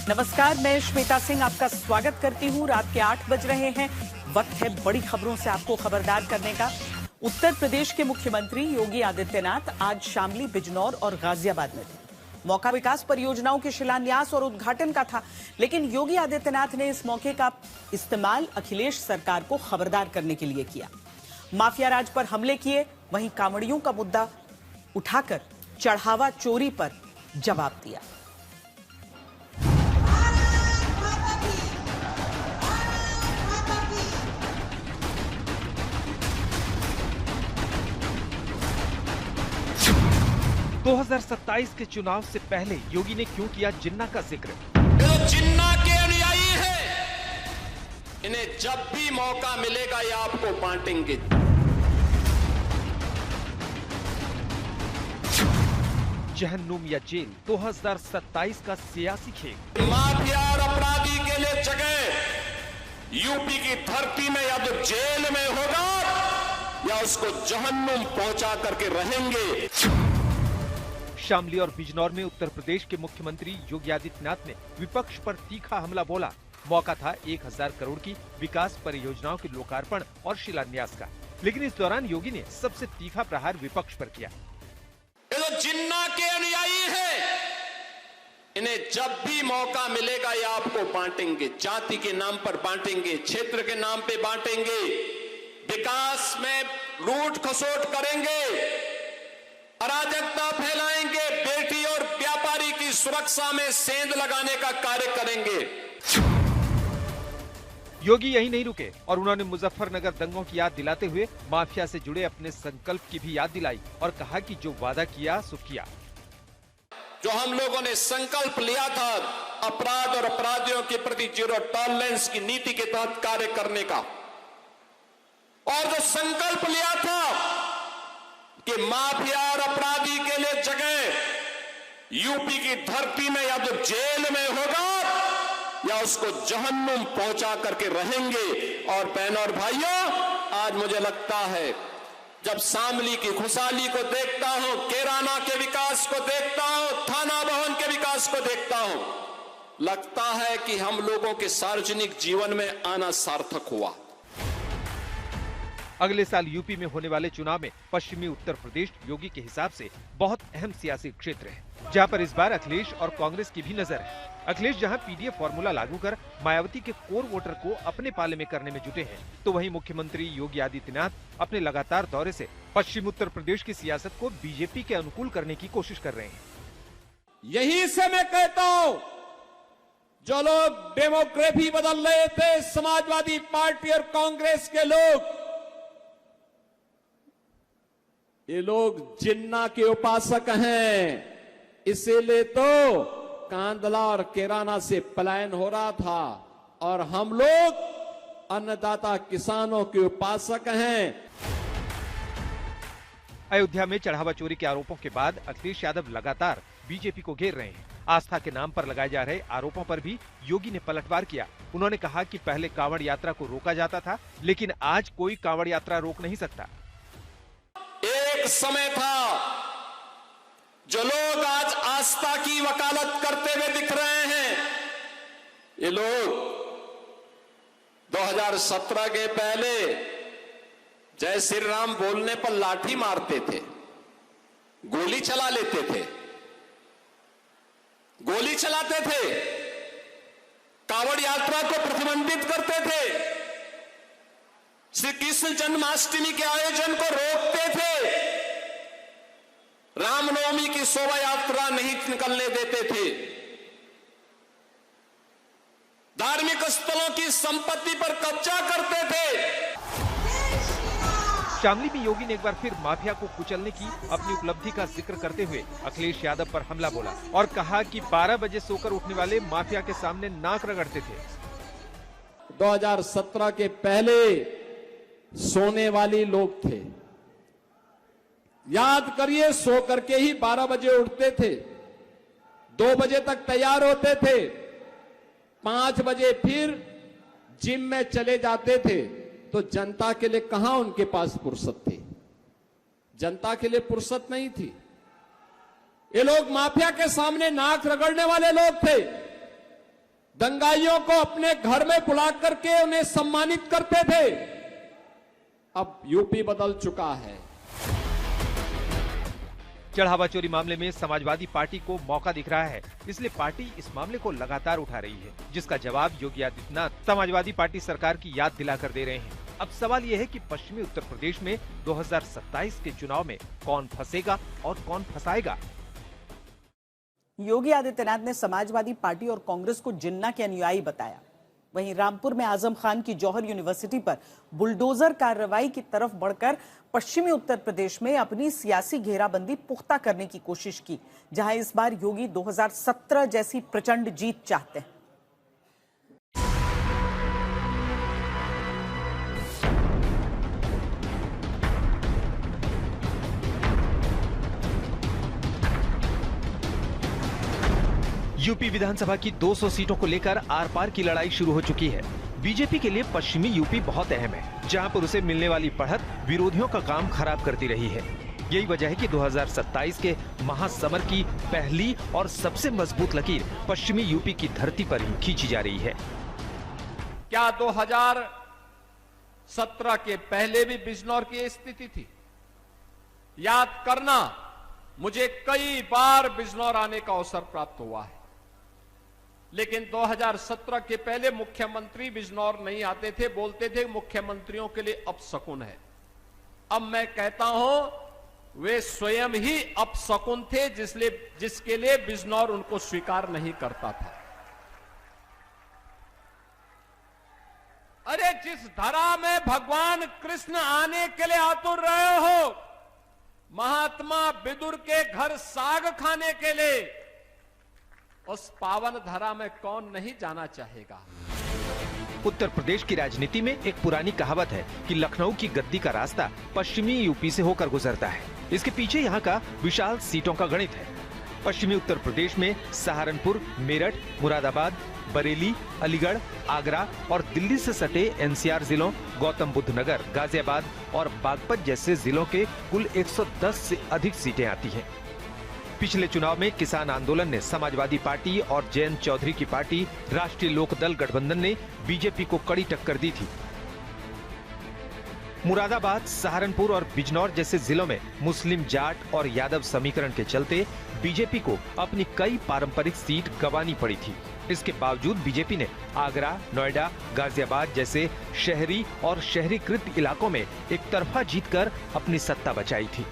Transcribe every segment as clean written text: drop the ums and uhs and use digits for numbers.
नमस्कार, मैं श्वेता सिंह आपका स्वागत करती हूं। रात के 8 बज रहे हैं। वक्त है बड़ी खबरों से आपको खबरदार करने का। उत्तर प्रदेश के मुख्यमंत्री योगी आदित्यनाथ आज शामली, बिजनौर और गाजियाबाद में थे। मौका विकास परियोजनाओं के शिलान्यास और उद्घाटन का था, लेकिन योगी आदित्यनाथ ने इस मौके का इस्तेमाल अखिलेश सरकार को खबरदार करने के लिए किया। माफिया राज पर हमले किए, वहीं कांवड़ियों का मुद्दा उठाकर चढ़ावा चोरी पर जवाब दिया। दो 2027 के चुनाव से पहले योगी ने क्यों किया जिन्ना का जिक्र? ये जिन्ना के अनुयायी है, इन्हें जब भी मौका मिलेगा ये आपको बांटेंगे। जहन्नुम या जेल 2027 का सियासी खेल। माफिया और अपराधी के लिए जगह यूपी की धरती में या तो जेल में होगा या उसको जहन्नुम पहुंचा करके रहेंगे। शामली और बिजनौर में उत्तर प्रदेश के मुख्यमंत्री योगी आदित्यनाथ ने विपक्ष पर तीखा हमला बोला। मौका था 1000 करोड़ की विकास परियोजनाओं के लोकार्पण और शिलान्यास का, लेकिन इस दौरान योगी ने सबसे तीखा प्रहार विपक्ष पर किया। ये तो जिन्ना के अनुयायी है, इन्हें जब भी मौका मिलेगा ये आपको बांटेंगे। जाति के नाम पर बांटेंगे, क्षेत्र के नाम पे बांटेंगे, विकास में लूट खसोट करेंगे, अराजकता फैलाएंगे, बेटी और व्यापारी की सुरक्षा में सेंध लगाने का कार्य करेंगे। योगी यही नहीं रुके और उन्होंने मुजफ्फरनगर दंगों की याद दिलाते हुए माफिया से जुड़े अपने संकल्प की भी याद दिलाई और कहा कि जो वादा किया सो किया। जो हम लोगों ने संकल्प लिया था अपराध और अपराधियों के प्रति जीरो टॉलरेंस की नीति के तहत कार्य करने का, और जो संकल्प लिया था कि माफिया और अपराधी के लिए जगह यूपी की धरती में या तो जेल में होगा या उसको जहन्नुम पहुंचा करके रहेंगे। और बहनों और भाइयों, आज मुझे लगता है जब शामली की खुशहाली को देखता हूं, कैराना के विकास को देखता हूं, थाना भवन के विकास को देखता हूं, लगता है कि हम लोगों के सार्वजनिक जीवन में आना सार्थक हुआ। अगले साल यूपी में होने वाले चुनाव में पश्चिमी उत्तर प्रदेश योगी के हिसाब से बहुत अहम सियासी क्षेत्र है, जहां पर इस बार अखिलेश और कांग्रेस की भी नजर है। अखिलेश जहां पीडीएफ फॉर्मूला लागू कर मायावती के कोर वोटर को अपने पाले में करने में जुटे हैं, तो वहीं मुख्यमंत्री योगी आदित्यनाथ अपने लगातार दौरे से पश्चिम उत्तर प्रदेश की सियासत को बीजेपी के अनुकूल करने की कोशिश कर रहे हैं। यहीं से मैं कहता हूं, जो लोग डेमोग्राफी बदल रहे थे, समाजवादी पार्टी और कांग्रेस के लोग, ये लोग जिन्ना के उपासक हैं। इसीलिए तो कांदला और कैराना से पलायन हो रहा था, और हम लोग अन्नदाता किसानों के उपासक हैं। अयोध्या में चढ़ावा चोरी के आरोपों के बाद अखिलेश यादव लगातार बीजेपी को घेर रहे हैं। आस्था के नाम पर लगाए जा रहे आरोपों पर भी योगी ने पलटवार किया। उन्होंने कहा कि पहले कांवड़ यात्रा को रोका जाता था, लेकिन आज कोई कांवड़ यात्रा रोक नहीं सकता। एक समय था, जो लोग आज आस्था की वकालत करते हुए दिख रहे हैं, ये लोग 2017 के पहले जय श्री राम बोलने पर लाठी मारते थे, गोली चला लेते थे, गोली चलाते थे, कांवड़ यात्रा को प्रतिबंधित करते थे, श्री कृष्ण जन्माष्टमी के आयोजन को रोकते थे, रामनवमी की शोभा यात्रा नहीं निकलने देते थे, धार्मिक स्थलों की संपत्ति पर कब्जा करते थे। शामली में योगी ने एक बार फिर माफिया को कुचलने की अपनी उपलब्धि का जिक्र करते हुए अखिलेश यादव पर हमला बोला और कहा कि 12 बजे सोकर उठने वाले माफिया के सामने नाक रगड़ते थे। 2017 के पहले सोने वाली लोग थे, याद करिए, सो करके ही 12 बजे उठते थे, 2 बजे तक तैयार होते थे, 5 बजे फिर जिम में चले जाते थे। तो जनता के लिए कहां उनके पास फुर्सत थी? जनता के लिए फुर्सत नहीं थी। ये लोग माफिया के सामने नाक रगड़ने वाले लोग थे। दंगाइयों को अपने घर में बुला करके उन्हें सम्मानित करते थे। अब यूपी बदल चुका है। चढ़ावा चोरी मामले में समाजवादी पार्टी को मौका दिख रहा है, इसलिए पार्टी इस मामले को लगातार उठा रही है, जिसका जवाब योगी आदित्यनाथ समाजवादी पार्टी सरकार की याद दिलाकर दे रहे हैं। अब सवाल यह है कि पश्चिमी उत्तर प्रदेश में 2027 के चुनाव में कौन फंसेगा और कौन फंसाएगा। योगी आदित्यनाथ ने समाजवादी पार्टी और कांग्रेस को जिन्ना के अनुयायी बताया। वहीं रामपुर में आजम खान की जौहर यूनिवर्सिटी पर बुलडोजर कार्रवाई की तरफ बढ़कर पश्चिमी उत्तर प्रदेश में अपनी सियासी घेराबंदी पुख्ता करने की कोशिश की, जहां इस बार योगी 2017 जैसी प्रचंड जीत चाहते हैं। यूपी विधानसभा की 200 सीटों को लेकर आर पार की लड़ाई शुरू हो चुकी है। बीजेपी के लिए पश्चिमी यूपी बहुत अहम है, जहां पर उसे मिलने वाली बढ़त विरोधियों का काम खराब करती रही है। यही वजह है कि 2027 के महासमर की पहली और सबसे मजबूत लकीर पश्चिमी यूपी की धरती पर ही खींची जा रही है। क्या 2017 के पहले भी बिजनौर की स्थिति थी? याद करना, मुझे कई बार बिजनौर आने का अवसर प्राप्त हुआ है, लेकिन 2017 के पहले मुख्यमंत्री बिजनौर नहीं आते थे, बोलते थे मुख्यमंत्रियों के लिए अपशकुन है। अब मैं कहता हूं वे स्वयं ही अपशकुन थे, जिसके लिए बिजनौर उनको स्वीकार नहीं करता था। अरे जिस धरा में भगवान कृष्ण आने के लिए आतुर रहे हो, महात्मा विदुर के घर साग खाने के लिए, उस पावन धरा में कौन नहीं जाना चाहेगा। उत्तर प्रदेश की राजनीति में एक पुरानी कहावत है कि लखनऊ की गद्दी का रास्ता पश्चिमी यूपी से होकर गुजरता है। इसके पीछे यहाँ का विशाल सीटों का गणित है। पश्चिमी उत्तर प्रदेश में सहारनपुर, मेरठ, मुरादाबाद, बरेली, अलीगढ़, आगरा और दिल्ली से सटे एनसीआर जिलों, गौतम बुद्ध नगर, गाजियाबाद और बागपत जैसे जिलों के कुल 110 से अधिक सीटें आती हैं। पिछले चुनाव में किसान आंदोलन ने समाजवादी पार्टी और जयंत चौधरी की पार्टी राष्ट्रीय लोकदल गठबंधन ने बीजेपी को कड़ी टक्कर दी थी। मुरादाबाद, सहारनपुर और बिजनौर जैसे जिलों में मुस्लिम, जाट और यादव समीकरण के चलते बीजेपी को अपनी कई पारंपरिक सीट गंवानी पड़ी थी। इसके बावजूद बीजेपी ने आगरा, नोएडा, गाजियाबाद जैसे शहरी और शहरीकृत इलाकों में एक तरफा जीतकर अपनी सत्ता बचाई थी।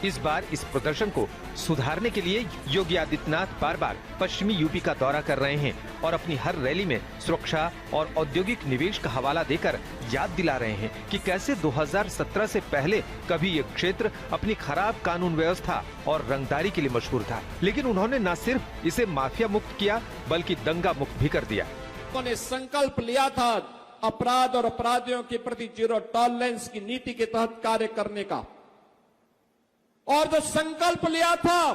इस बार इस प्रदर्शन को सुधारने के लिए योगी आदित्यनाथ बार बार पश्चिमी यूपी का दौरा कर रहे हैं और अपनी हर रैली में सुरक्षा और औद्योगिक निवेश का हवाला देकर याद दिला रहे हैं कि कैसे 2017 से पहले कभी ये क्षेत्र अपनी खराब कानून व्यवस्था और रंगदारी के लिए मशहूर था, लेकिन उन्होंने न सिर्फ इसे माफिया मुक्त किया बल्कि दंगा मुक्त भी कर दिया। उन्होंने संकल्प लिया था अपराध और अपराधियों के प्रति जीरो टॉलरेंस की नीति के तहत कार्य करने का, और जो संकल्प लिया था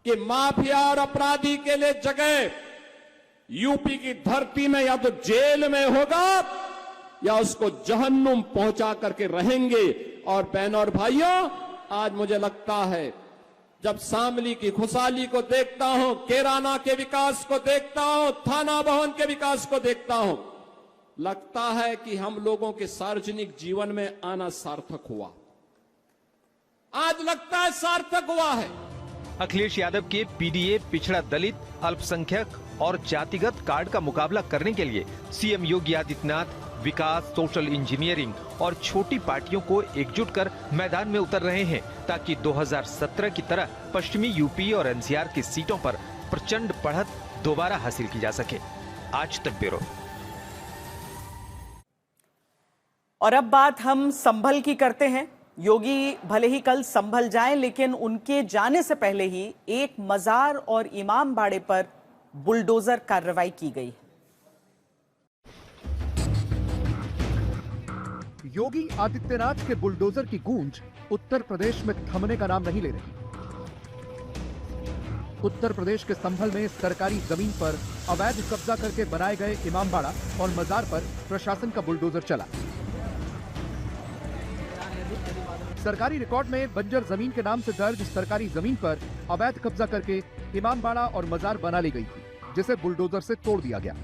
कि माफिया और अपराधी के लिए जगह यूपी की धरती में या तो जेल में होगा या उसको जहन्नुम पहुंचा करके रहेंगे। और बहनों और भाइयों, आज मुझे लगता है जब शामली की खुशहाली को देखता हूं, कैराना के विकास को देखता हूं, थाना भवन के विकास को देखता हूं, लगता है कि हम लोगों के सार्वजनिक जीवन में आना सार्थक हुआ। आज लगता है सार्थक हुआ है। अखिलेश यादव के पीडीए, पिछड़ा दलित, अल्पसंख्यक और जातिगत कार्ड का मुकाबला करने के लिए सीएम योगी आदित्यनाथ विकास, सोशल इंजीनियरिंग और छोटी पार्टियों को एकजुट कर मैदान में उतर रहे हैं, ताकि 2017 की तरह पश्चिमी यूपी और एनसीआर की सीटों पर प्रचंड बढ़त दोबारा हासिल की जा सके। आज तक ब्यूरो। और अब बात हम संभल की करते हैं। योगी भले ही कल संभल जाएं, लेकिन उनके जाने से पहले ही एक मजार और इमाम बाड़े पर बुलडोजर कार्रवाई की गई। योगी आदित्यनाथ के बुलडोजर की गूंज उत्तर प्रदेश में थमने का नाम नहीं ले रही। उत्तर प्रदेश के संभल में सरकारी जमीन पर अवैध कब्जा करके बनाए गए इमामबाड़ा और मजार पर प्रशासन का बुलडोजर चला। सरकारी रिकॉर्ड में बंजर जमीन के नाम से दर्ज सरकारी जमीन पर अवैध कब्जा करके इमामबाड़ा और मजार बना ली गई थी, जिसे बुलडोजर से तोड़ दिया गया।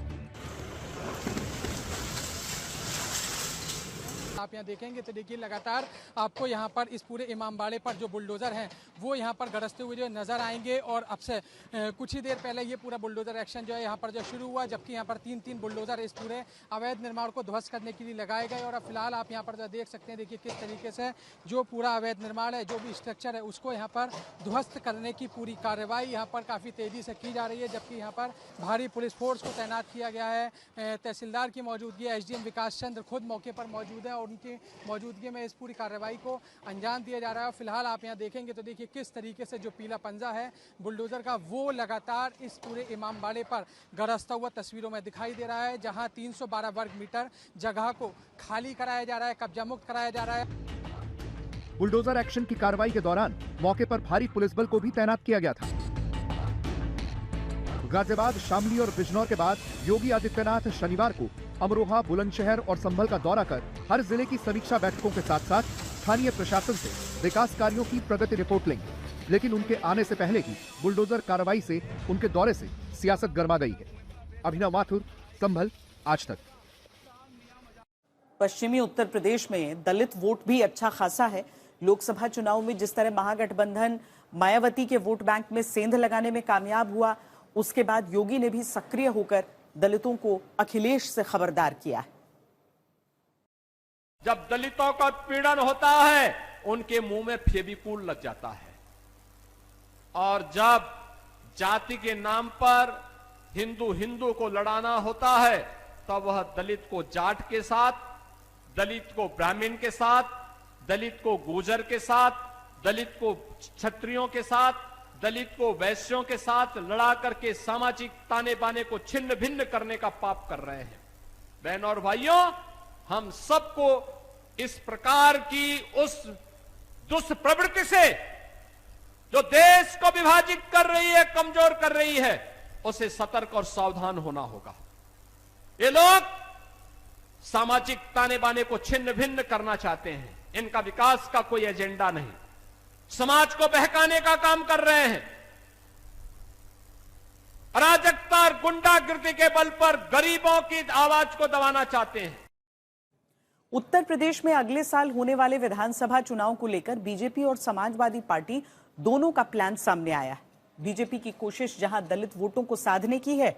आप यहाँ देखेंगे तो देखिए लगातार आपको यहाँ पर इस पूरे इमामबाड़े पर जो बुलडोजर हैं वो यहाँ पर गरजते हुए जो नजर आएंगे। और अब से कुछ ही देर पहले ये पूरा बुलडोजर एक्शन जो है यहाँ पर जो शुरू हुआ, जबकि यहाँ पर तीन बुलडोजर इस पूरे अवैध निर्माण को ध्वस्त करने के लिए लगाए गए। और अब फिलहाल आप यहाँ पर जो देख सकते हैं, देखिए किस तरीके से जो पूरा अवैध निर्माण है, जो भी स्ट्रक्चर है, उसको यहाँ पर ध्वस्त करने की पूरी कार्रवाई यहाँ पर काफ़ी तेज़ी से की जा रही है। जबकि यहाँ पर भारी पुलिस फोर्स को तैनात किया गया है। तहसीलदार की मौजूदगी, SDM विकास चंद्र खुद मौके पर मौजूद है और उनकी मौजूदगी में इस पूरी कार्रवाई को अंजाम दिया जा रहा है। फिलहाल आप यहाँ देखेंगे तो देखिए किस तरीके से जो पीला पंजा है बुलडोजर का, वो लगातार इस पूरे इमामबाड़े पर गरजता हुआ तस्वीरों में दिखाई दे रहा है, जहां 312 वर्ग मीटर जगह को खाली कराया जा रहा है, कब्जा मुक्त कराया जा रहा है। बुलडोजर एक्शन की कार्रवाई के दौरान मौके पर भारी पुलिस बल को भी तैनात किया गया था। गाजियाबाद, शामली और बिजनौर के बाद योगी आदित्यनाथ शनिवार को अमरोहा, बुलंदशहर और संभल का दौरा कर हर जिले की समीक्षा बैठकों के साथ साथ स्थानीय प्रशासन से विकास कार्यों की प्रगति रिपोर्ट लेंगे। लेकिन उनके आने से पहले ही बुलडोजर कार्रवाई से उनके दौरे से सियासत गर्मा गई है। अभिनव माथुर, संभल, आज तक। पश्चिमी उत्तर प्रदेश में दलित वोट भी अच्छा खासा है। लोकसभा चुनाव में जिस तरह महागठबंधन मायावती के वोट बैंक में सेंध लगाने में कामयाब हुआ, उसके बाद योगी ने भी सक्रिय होकर दलितों को अखिलेश से खबरदार किया है। जब दलितों का पीड़न होता है, उनके मुंह में फेविकोल लग जाता है। और जब जाति के नाम पर हिंदू को लड़ाना होता है, तब वह दलित को जाट के साथ, दलित को ब्राह्मण के साथ, दलित को गुर्जर के साथ, दलित को क्षत्रियों के साथ, दलित को वैश्यों के साथ लड़ा करके सामाजिक ताने बाने को छिन्न भिन्न करने का पाप कर रहे हैं। बहनों और भाइयों, हम सबको इस प्रकार की उस दुष्प्रवृत्ति से जो देश को विभाजित कर रही है, कमजोर कर रही है, उसे सतर्क और सावधान होना होगा। ये लोग सामाजिक ताने बाने को छिन्न भिन्न करना चाहते हैं। इनका विकास का कोई एजेंडा नहीं, समाज को बहकाने का काम कर रहे हैं। अराजकता और गुंडागिर्दी के बल पर गरीबों की आवाज को दबाना चाहते हैं। उत्तर प्रदेश में अगले साल होने वाले विधानसभा चुनाव को लेकर बीजेपी और समाजवादी पार्टी दोनों का प्लान सामने आया है। बीजेपी की कोशिश जहां दलित वोटों को साधने की है,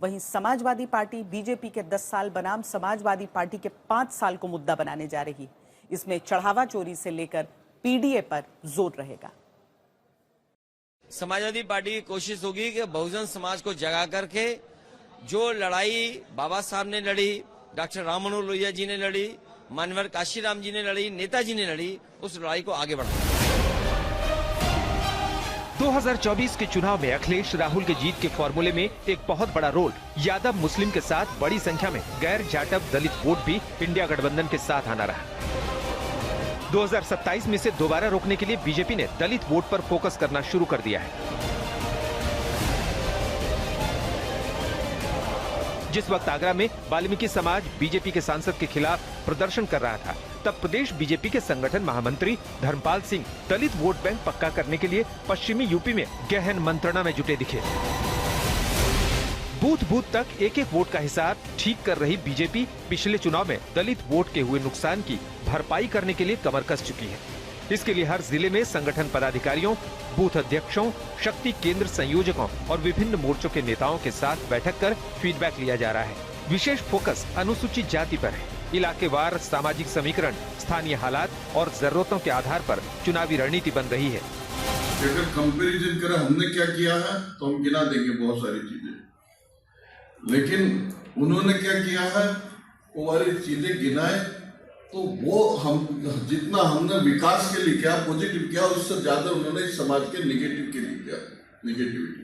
वहीं समाजवादी पार्टी बीजेपी के 10 साल बनाम समाजवादी पार्टी के 5 साल को मुद्दा बनाने जा रही। इसमें चढ़ावा चोरी से लेकर पीडीए पर जोर रहेगा। समाजवादी पार्टी की कोशिश होगी कि बहुजन समाज को जगा करके जो लड़ाई बाबा साहब ने लड़ी, डॉक्टर राम मनोहर लोहिया जी ने लड़ी, मानवर काशीराम जी ने लड़ी, नेताजी ने लड़ी, उस लड़ाई को आगे बढ़ाना। 2024 के चुनाव में अखिलेश राहुल के जीत के फॉर्मूले में एक बहुत बड़ा रोल यादव मुस्लिम के साथ बड़ी संख्या में गैर जाटव दलित वोट भी इंडिया गठबंधन के साथ आना रहा। 2027 में से दोबारा रोकने के लिए बीजेपी ने दलित वोट पर फोकस करना शुरू कर दिया है। जिस वक्त आगरा में वाल्मीकि समाज बीजेपी के सांसद के खिलाफ प्रदर्शन कर रहा था, तब प्रदेश बीजेपी के संगठन महामंत्री धर्मपाल सिंह दलित वोट बैंक पक्का करने के लिए पश्चिमी यूपी में गहन मंत्रणा में जुटे दिखे। बूथ बूथ तक एक एक वोट का हिसाब ठीक कर रही बीजेपी पिछले चुनाव में दलित वोट के हुए नुकसान की भरपाई करने के लिए कमर कस चुकी है। इसके लिए हर जिले में संगठन पदाधिकारियों, बूथ अध्यक्षों, शक्ति केंद्र संयोजकों और विभिन्न मोर्चों के नेताओं के साथ बैठक कर फीडबैक लिया जा रहा है। विशेष फोकस अनुसूचित जाति पर है। इलाकेवार सामाजिक समीकरण, स्थानीय हालात और जरूरतों के आधार पर चुनावी रणनीति बन रही है। अगर कंपैरिजन करें हमने क्या किया है तो हम गिना देंगे बहुत सारी चीजें, लेकिन उन्होंने क्या किया है वो वाली चीजें गिनाए तो वो हम जितना हमने विकास के लिए किया, पॉजिटिव किया, उससे ज्यादा उन्होंने समाज के निगेटिव के लिए किया, निगेटिविटी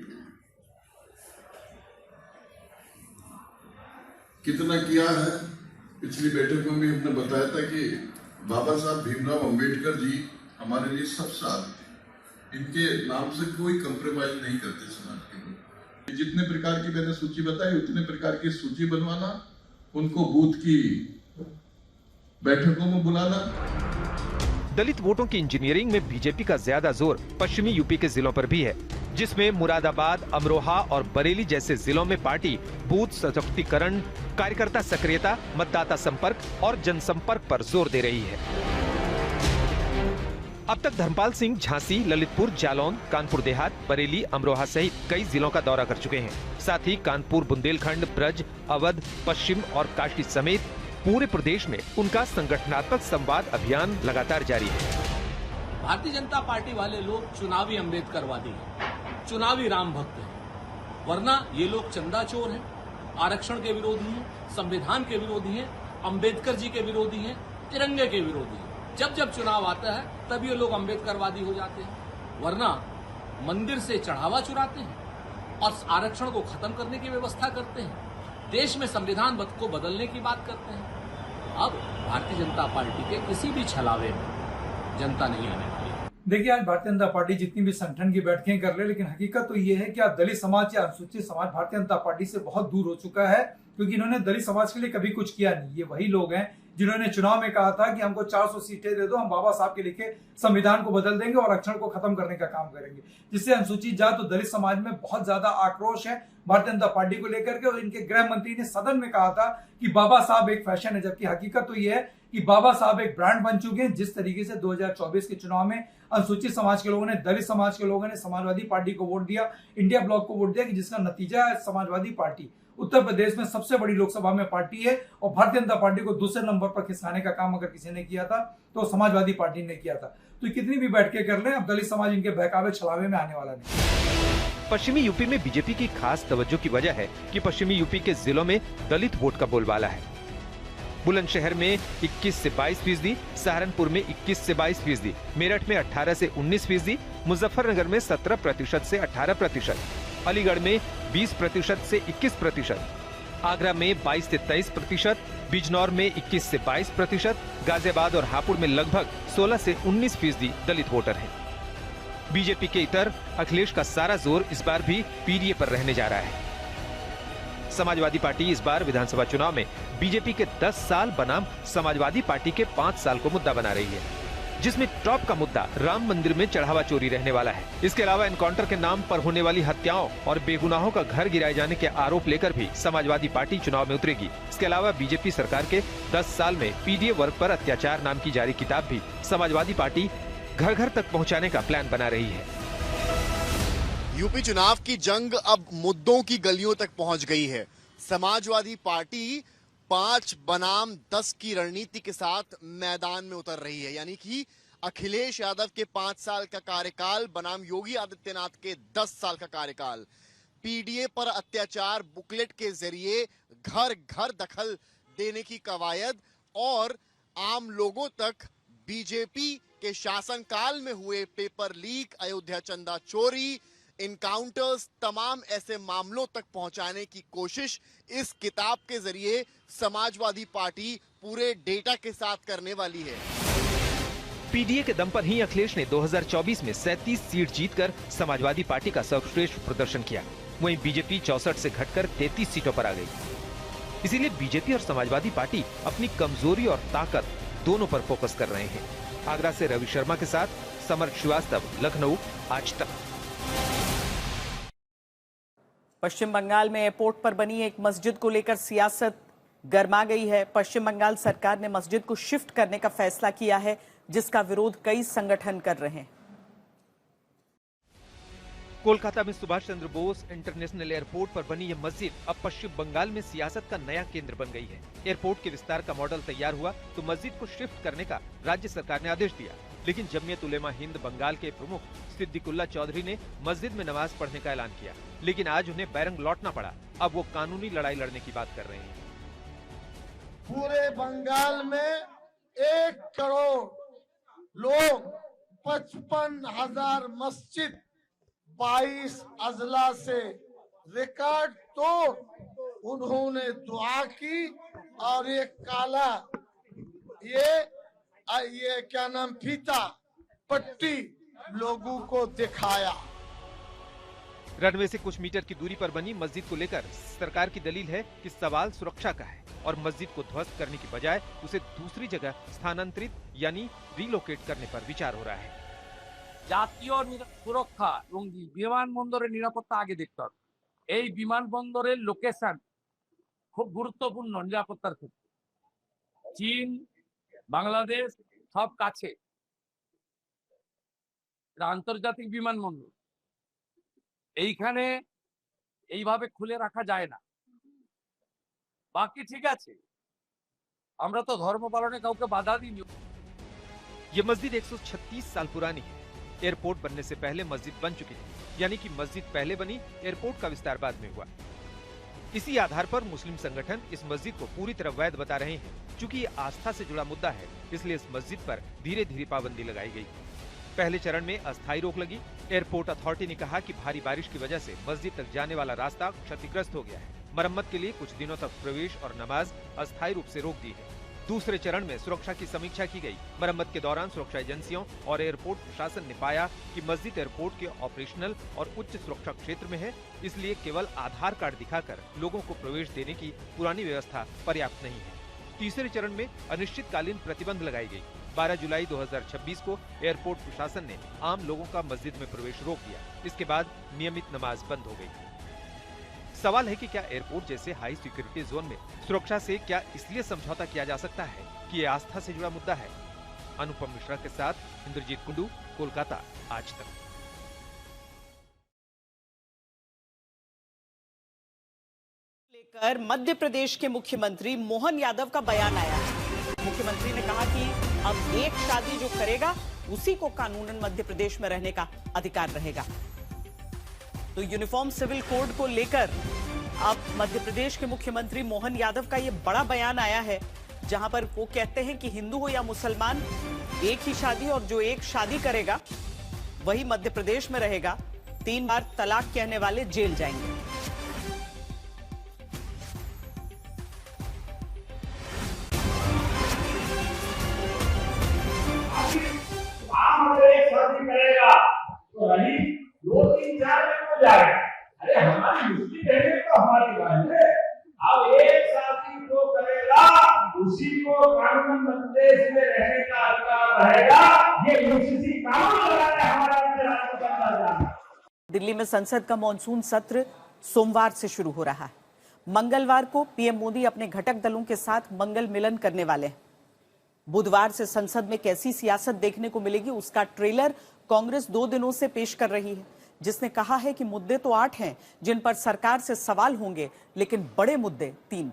कितना किया है। पिछली बैठक में भी हमने बताया था कि बाबा साहब भीमराव अंबेडकर जी हमारे लिए सबसे आगे थे। इनके नाम से कोई कंप्रोमाइज नहीं करते समाज के लोग। जितने प्रकार की मैंने सूची बताई उतने प्रकार की सूची बनवाना, उनको बूथ की बैठकों में बुलाना। दलित वोटों की इंजीनियरिंग में बीजेपी का ज्यादा जोर पश्चिमी यूपी के जिलों पर भी है। जिसमें मुरादाबाद, अमरोहा और बरेली जैसे जिलों में पार्टी बूथ सशक्तिकरण, कार्यकर्ता सक्रियता, मतदाता संपर्क और जनसंपर्क पर जोर दे रही है। अब तक धर्मपाल सिंह झांसी, ललितपुर, जालौन, कानपुर देहात, बरेली, अमरोहा सहित कई जिलों का दौरा कर चुके हैं। साथ ही कानपुर, बुंदेलखंड, ब्रज, अवध, पश्चिम और काशी समेत पूरे प्रदेश में उनका संगठनात्मक संवाद अभियान लगातार जारी है। भारतीय जनता पार्टी वाले लोग चुनावी अम्बेडकरवादी हैं, चुनावी राम भक्त हैं, वरना ये लोग चंदा चोर हैं, आरक्षण के विरोधी हैं, संविधान के विरोधी हैं, अम्बेडकर जी के विरोधी हैं, तिरंगे के विरोधी हैं। जब जब चुनाव आता है तब ये लोग अम्बेडकरवादी हो जाते हैं, वरना मंदिर से चढ़ावा चुराते हैं और आरक्षण को खत्म करने की व्यवस्था करते हैं, देश में संविधान को बदलने की बात करते हैं। अब भारतीय जनता पार्टी के किसी भी छलावे में जनता नहीं आने वाली। देखिए, आज भारतीय जनता पार्टी जितनी भी संगठन की बैठकें कर ले, लेकिन हकीकत तो ये है कि आज दलित समाज या अनुसूचित समाज भारतीय जनता पार्टी से बहुत दूर हो चुका है, क्योंकि इन्होंने दलित समाज के लिए कभी कुछ किया नहीं। ये वही लोग हैं जिन्होंने चुनाव में कहा था कि हमको 400 सीटें दे दो, हम बाबा साहब के लिखे संविधान को बदल देंगे और आरक्षण को खत्म करने का काम करेंगे, जिससे अनुसूचित जाति और दलित समाज में बहुत ज्यादा आक्रोश है भारतीय जनता पार्टी को लेकर के। और इनके गृह मंत्री ने सदन में कहा था कि बाबा साहब एक फैशन है, जबकि हकीकत तो ये है कि बाबा साहब एक ब्रांड बन चुके हैं। जिस तरीके से 2024 के चुनाव में अनुसूचित समाज के लोगों ने, दलित समाज के लोगों ने समाजवादी पार्टी को वोट दिया, इंडिया ब्लॉक को वोट दिया, कि जिसका नतीजा है समाजवादी पार्टी उत्तर प्रदेश में सबसे बड़ी लोकसभा में पार्टी है। और भारतीय जनता पार्टी को दूसरे नंबर पर खिसकाने का काम अगर किसी ने किया था तो समाजवादी पार्टी ने किया था। तो कितनी भी बैठकें कर लें, अब दलित समाज इनके बहकावे छलावे में आने वाला नहीं। पश्चिमी यूपी में बीजेपी की खास तवज्जो की वजह है कि पश्चिमी यूपी के जिलों में दलित वोट का बोलबाला है। बुलंदशहर में 21 से 22%, सहारनपुर में 21 से 22%, मेरठ में 18 से 19%, मुजफ्फरनगर में 17% से 18%, अलीगढ़ में 20% से 21%, आगरा में 22 से 23%, बिजनौर में 21 से 22%, गाजियाबाद और हापुड़ में लगभग 16 से 19% दलित वोटर हैं। बीजेपी के इतर अखिलेश का सारा जोर इस बार भी पीडीए पर रहने जा रहा है। समाजवादी पार्टी इस बार विधानसभा चुनाव में बीजेपी के 10 साल बनाम समाजवादी पार्टी के 5 साल को मुद्दा बना रही है, जिसमें टॉप का मुद्दा राम मंदिर में चढ़ावा चोरी रहने वाला है। इसके अलावा एनकाउंटर के नाम पर होने वाली हत्याओं और बेगुनाहों का घर गिराए जाने के आरोप लेकर भी समाजवादी पार्टी चुनाव में उतरेगी। इसके अलावा बीजेपी सरकार के 10 साल में पीडीए वर्ग पर अत्याचार नाम की जारी किताब भी समाजवादी पार्टी घर घर तक पहुँचाने का प्लान बना रही है। यूपी चुनाव की जंग अब मुद्दों की गलियों तक पहुंच गई है। समाजवादी पार्टी 5 बनाम 10 की रणनीति के साथ मैदान में उतर रही है, यानी कि अखिलेश यादव के 5 साल का कार्यकाल बनाम योगी आदित्यनाथ के 10 साल का कार्यकाल। पीडीए पर अत्याचार बुकलेट के जरिए घर घर दखल देने की कवायद और आम लोगों तक बीजेपी के शासनकाल में हुए पेपर लीक, अयोध्या चंदा चोरी, इनकाउंटर्स, तमाम ऐसे मामलों तक पहुंचाने की कोशिश इस किताब के जरिए समाजवादी पार्टी पूरे डेटा के साथ करने वाली है। पीडीए के दम पर ही अखिलेश ने 2024 में 37 सीट जीतकर समाजवादी पार्टी का सर्वश्रेष्ठ प्रदर्शन किया। वहीं बीजेपी 64 से घटकर 33 सीटों पर आ गई। इसीलिए बीजेपी और समाजवादी पार्टी अपनी कमजोरी और ताकत दोनों पर फोकस कर रहे हैं। आगरा से रवि शर्मा के साथ समर श्रीवास्तव, लखनऊ, आज तक। पश्चिम बंगाल में एयरपोर्ट पर बनी एक मस्जिद को लेकर सियासत गर्मा गई है। पश्चिम बंगाल सरकार ने मस्जिद को शिफ्ट करने का फैसला किया है, जिसका विरोध कई संगठन कर रहे हैं। कोलकाता में सुभाष चंद्र बोस इंटरनेशनल एयरपोर्ट पर बनी यह मस्जिद अब पश्चिम बंगाल में सियासत का नया केंद्र बन गई है। एयरपोर्ट के विस्तार का मॉडल तैयार हुआ तो मस्जिद को शिफ्ट करने का राज्य सरकार ने आदेश दिया, लेकिन जमीयत उलेमा हिंद बंगाल के प्रमुख सिद्दीकुल्ला चौधरी ने मस्जिद में नमाज पढ़ने का ऐलान किया, लेकिन आज उन्हें बैरंग लौटना पड़ा। अब वो कानूनी लड़ाई लड़ने की बात कर रहे हैं। पूरे बंगाल में 1 करोड़ लोग 55,000 मस्जिद 22 अजला से रिकॉर्ड तोड़ उन्होंने दुआ की और ये काला ये क्या नाम फीता पट्टी लोगों को दिखाया। रनवे से कुछ मीटर की दूरी पर बनी मस्जिद को लेकर सरकार की दलील है कि सवाल सुरक्षा का है और मस्जिद को ध्वस्त करने की बजाय उसे दूसरी जगह स्थानांतरित यानी रिलोकेट करने पर विचार हो रहा है। জাতীয় সুরক্ষা এবং বিমানবন্দরের নিরাপত্তা আগে দেখতে হবে। এই বিমানবন্দরের লোকেশন খুব গুরুত্বপূর্ণ নিরাপত্তার ক্ষেত্রে। চীন, বাংলাদেশ সব কাছে, আন্তর্জাতিক বিমানবন্দর, এইখানে এইভাবে খুলে রাখা যায় না। বাকি ঠিক আছে, আমরা তো ধর্ম পালনে কাউকে বাধা দিইনি। ये मस्जिद 136 साल पुरानी है। एयरपोर्ट बनने से पहले मस्जिद बन चुकी थी, यानी कि मस्जिद पहले बनी, एयरपोर्ट का विस्तार बाद में हुआ। इसी आधार पर मुस्लिम संगठन इस मस्जिद को पूरी तरह वैध बता रहे हैं। चूंकि ये आस्था से जुड़ा मुद्दा है, इसलिए इस मस्जिद पर धीरे धीरे पाबंदी लगाई गई। पहले चरण में अस्थायी रोक लगी। एयरपोर्ट अथॉरिटी ने कहा कि भारी बारिश की वजह से मस्जिद तक जाने वाला रास्ता क्षतिग्रस्त हो गया है। मरम्मत के लिए कुछ दिनों तक प्रवेश और नमाज अस्थायी रूप से रोक दी है। दूसरे चरण में सुरक्षा की समीक्षा की गई। मरम्मत के दौरान सुरक्षा एजेंसियों और एयरपोर्ट प्रशासन ने पाया कि मस्जिद एयरपोर्ट के ऑपरेशनल और उच्च सुरक्षा क्षेत्र में है, इसलिए केवल आधार कार्ड दिखाकर लोगों को प्रवेश देने की पुरानी व्यवस्था पर्याप्त नहीं है। तीसरे चरण में अनिश्चितकालीन प्रतिबंध लगाई गई। 12 जुलाई 2026 को एयरपोर्ट प्रशासन ने आम लोगों का मस्जिद में प्रवेश रोक दिया। इसके बाद नियमित नमाज बंद हो गई। सवाल है कि क्या एयरपोर्ट जैसे हाई सिक्योरिटी जोन में सुरक्षा से क्या इसलिए समझौता किया जा सकता है कि ये आस्था से जुड़ा मुद्दा है? अनुपम मिश्रा के साथ इंद्रजीत कुंडू, कोलकाता, आज तक। लेकर मध्य प्रदेश के मुख्यमंत्री मोहन यादव का बयान आया है। मुख्यमंत्री ने कहा कि अब एक शादी जो करेगा उसी को कानूनन मध्य प्रदेश में रहने का अधिकार रहेगा। तो यूनिफॉर्म सिविल कोड को लेकर अब मध्य प्रदेश के मुख्यमंत्री मोहन यादव का ये बड़ा बयान आया है, जहां पर वो कहते हैं कि हिंदू हो या मुसलमान एक ही शादी, और जो एक शादी करेगा वही मध्य प्रदेश में रहेगा। 3 बार तलाक कहने वाले जेल जाएंगे। एक शादी करेगा तो रही 2-3-4 दिन हो जाएगा। अरे हमारी मुस्लिम बहनें तो हमारी बहन है। अब एक शादी को करेगा उसी को कानून मध्य प्रदेश में रहने का अधिकार रहेगा। ये यूसीसी कानून लगाने हमारा दिल्ली में संसद का मॉनसून सत्र सोमवार से शुरू हो रहा है। मंगलवार को पीएम मोदी अपने घटक दलों के साथ मंगल मिलन करने वाले हैं। बुधवार से संसद में कैसी सियासत देखने को मिलेगी, उसका ट्रेलर कांग्रेस 2 दिनों से पेश कर रही है, जिसने कहा है कि मुद्दे तो 8 हैं जिन पर सरकार से सवाल होंगे, लेकिन बड़े मुद्दे 3।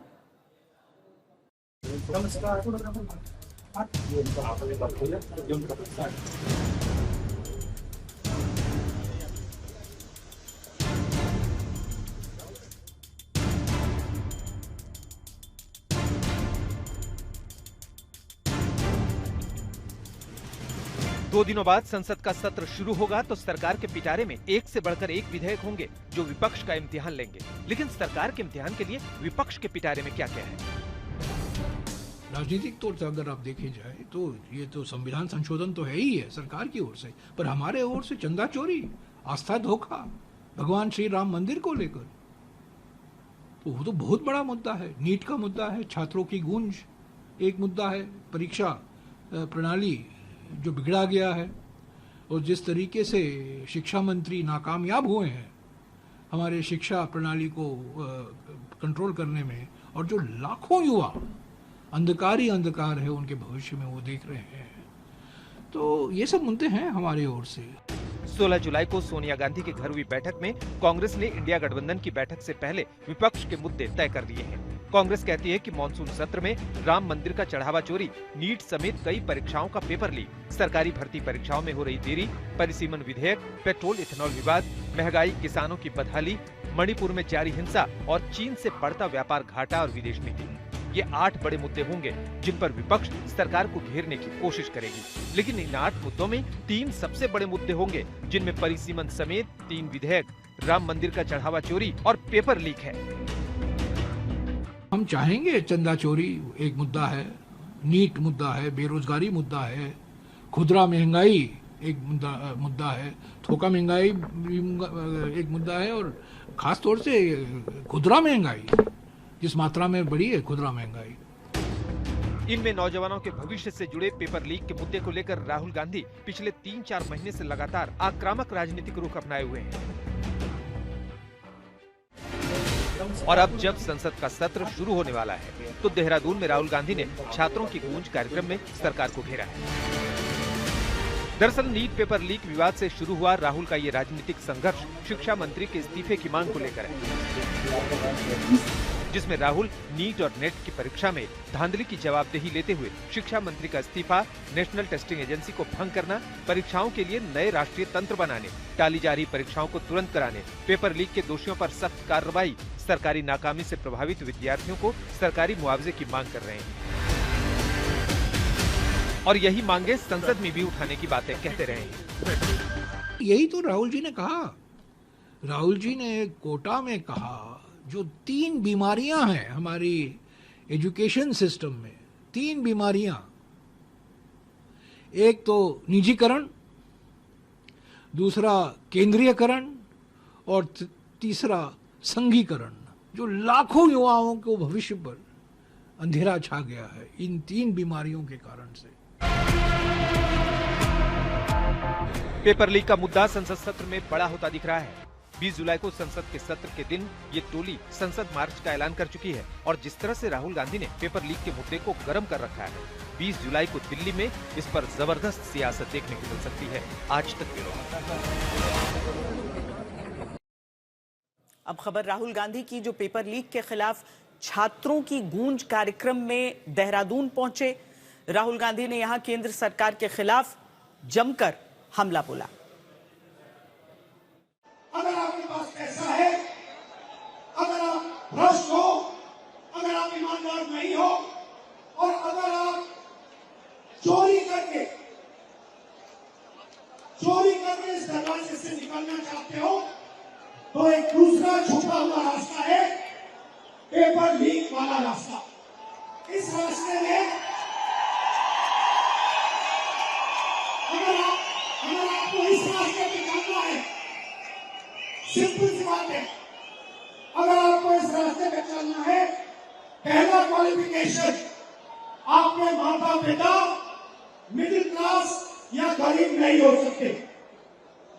दो दिनों बाद संसद का सत्र शुरू होगा तो सरकार के पिटारे में एक से बढ़कर एक विधेयक होंगे जो विपक्ष का इम्तिहान लेंगे। लेकिन सरकार के इम्तिहान के लिए विपक्ष के पिटारे में क्या क्या है? राजनीतिक तौर से अगर आप देखे जाए तो ये तो संविधान संशोधन तो है ही है सरकार की ओर से, पर हमारे ओर से चंदा चोरी, आस्था धोखा, भगवान श्री राम मंदिर को लेकर तो वो तो बहुत बड़ा मुद्दा है। नीट का मुद्दा है, छात्रों की गूंज एक मुद्दा है, परीक्षा प्रणाली जो बिगड़ा गया है और जिस तरीके से शिक्षा मंत्री नाकामयाब हुए हैं हमारे शिक्षा प्रणाली को कंट्रोल करने में, और जो लाखों युवा अंधकार ही अंधकार है उनके भविष्य में वो देख रहे हैं, तो ये सब मुद्दे हैं हमारे ओर से। 16 जुलाई को सोनिया गांधी के घर हुई बैठक में कांग्रेस ने इंडिया गठबंधन की बैठक से पहले विपक्ष के मुद्दे तय कर दिए हैं। कांग्रेस कहती है कि मॉनसून सत्र में राम मंदिर का चढ़ावा चोरी, नीट समेत कई परीक्षाओं का पेपर लीक, सरकारी भर्ती परीक्षाओं में हो रही देरी, परिसीमन विधेयक, पेट्रोल इथेनॉल विवाद, महंगाई, किसानों की बदहाली, मणिपुर में जारी हिंसा और चीन से बढ़ता व्यापार घाटा और विदेश नीति, ये 8 बड़े मुद्दे होंगे जिन पर विपक्ष सरकार को घेरने की कोशिश करेगी। लेकिन इन 8 मुद्दों में 3 सबसे बड़े मुद्दे होंगे जिनमें परिसीमन समेत 3 विधेयक, राम मंदिर का चढ़ावा चोरी और पेपर लीक है। हम चाहेंगे चंदा चोरी एक मुद्दा है, नीट मुद्दा है, बेरोजगारी मुद्दा है, खुदरा महंगाई एक मुद्दा है, थोका महंगाई एक मुद्दा है, और खास तौर से खुदरा महंगाई जिस मात्रा में बढ़ी है खुदरा महंगाई। इनमें नौजवानों के भविष्य से जुड़े पेपर लीक के मुद्दे को लेकर राहुल गांधी पिछले 3-4 महीने से लगातार आक्रामक राजनीतिक रुख अपनाए हुए हैं। और अब जब संसद का सत्र शुरू होने वाला है तो देहरादून में राहुल गांधी ने छात्रों की गूंज कार्यक्रम में सरकार को घेरा है। दरअसल नीट पेपर लीक विवाद से शुरू हुआ राहुल का ये राजनीतिक संघर्ष शिक्षा मंत्री के इस्तीफे की मांग को लेकर है, जिसमें राहुल नीट और नेट की परीक्षा में धांधली की जवाबदेही लेते हुए शिक्षा मंत्री का इस्तीफा, नेशनल टेस्टिंग एजेंसी को भंग करना, परीक्षाओं के लिए नए राष्ट्रीय तंत्र बनाने, टाली जा रही परीक्षाओं को तुरंत कराने, पेपर लीक के दोषियों पर सख्त कार्रवाई, सरकारी नाकामी से प्रभावित विद्यार्थियों को सरकारी मुआवजे की मांग कर रहे हैं। और यही मांगे संसद में भी उठाने की बातें कहते रहे हैं। यही तो राहुल जी ने कहा। राहुल जी ने कोटा में कहा जो 3 बीमारियां हैं हमारी एजुकेशन सिस्टम में, 3 बीमारियां, एक तो निजीकरण, दूसरा केंद्रीयकरण और तीसरा संघीकरण, जो लाखों युवाओं को भविष्य पर अंधेरा छा गया है इन 3 बीमारियों के कारण से। पेपर लीक का मुद्दा संसद सत्र में बड़ा होता दिख रहा है। 20 जुलाई को संसद के सत्र के दिन ये टोली संसद मार्च का ऐलान कर चुकी है और जिस तरह से राहुल गांधी ने पेपर लीक के मुद्दे को गर्म कर रखा है, 20 जुलाई को दिल्ली में इस पर जबरदस्त सियासत देखने को मिल सकती है। आज तक ब्यूरो। अब खबर राहुल गांधी की, जो पेपर लीक के खिलाफ छात्रों की गूंज कार्यक्रम में देहरादून पहुंचे। राहुल गांधी ने यहां केंद्र सरकार के खिलाफ जमकर हमला बोला। अगर आपके पास पैसा है, अगर आप भ्रष्ट हो, अगर आप ईमानदार नहीं हो और अगर आप चोरी करके इस दरवाजे से निकलना चाहते हो, तो एक दूसरा छुपा हुआ रास्ता है, पेपर लीक वाला रास्ता। इस रास्ते में अगर आपको इस रास्ते पे चलना है, सिंपल सी बात है, अगर आपको इस रास्ते पे चलना है, पहला क्वालिफिकेशन, आपके माता पिता मिडिल क्लास या गरीब नहीं हो सकते।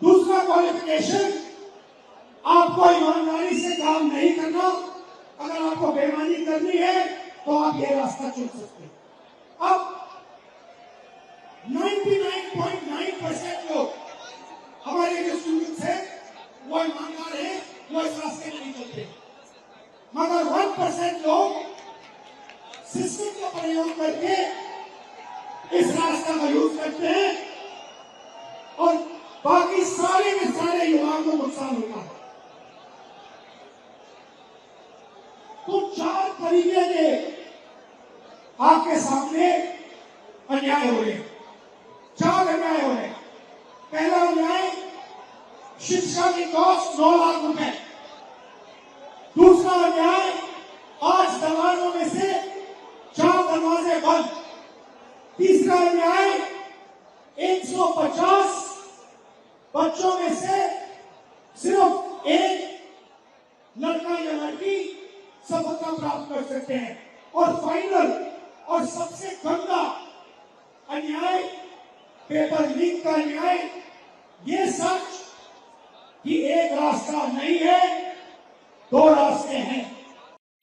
दूसरा क्वालिफिकेशन, आपको ईमानदारी से काम नहीं करना। अगर आपको बेईमानी करनी है तो आप ये रास्ता चुन सकते हैं। अब 99.9% लोग हमारे जो स्टूडेंट्स हैं वो ईमानदार हैं, वो इस रास्ते में नहीं चलते, मगर 1% लोग सिस्टम का प्रयोग करके इस रास्ते का यूज करते हैं और बाकी सारे के सारे युवाओं को नुकसान होता है। तो 4 तरीके के आपके सामने अन्याय हो रहे हैं, 4 अन्याय हो रहे हैं। पहला अन्याय, शिक्षा की कॉस्ट 9 लाख रुपए। दूसरा अन्याय, 5 दरवाजों में से 4 दरवाजे बंद। तीसरा अन्याय, 150 बच्चों में से सिर्फ एक लड़का या लड़की सफलता प्राप्त कर सकते हैं। और फाइनल और सबसे गंदा अन्याय, पेपर लीक का अन्याय, ये सच कि एक रास्ता नहीं है, 2 रास्ते हैं।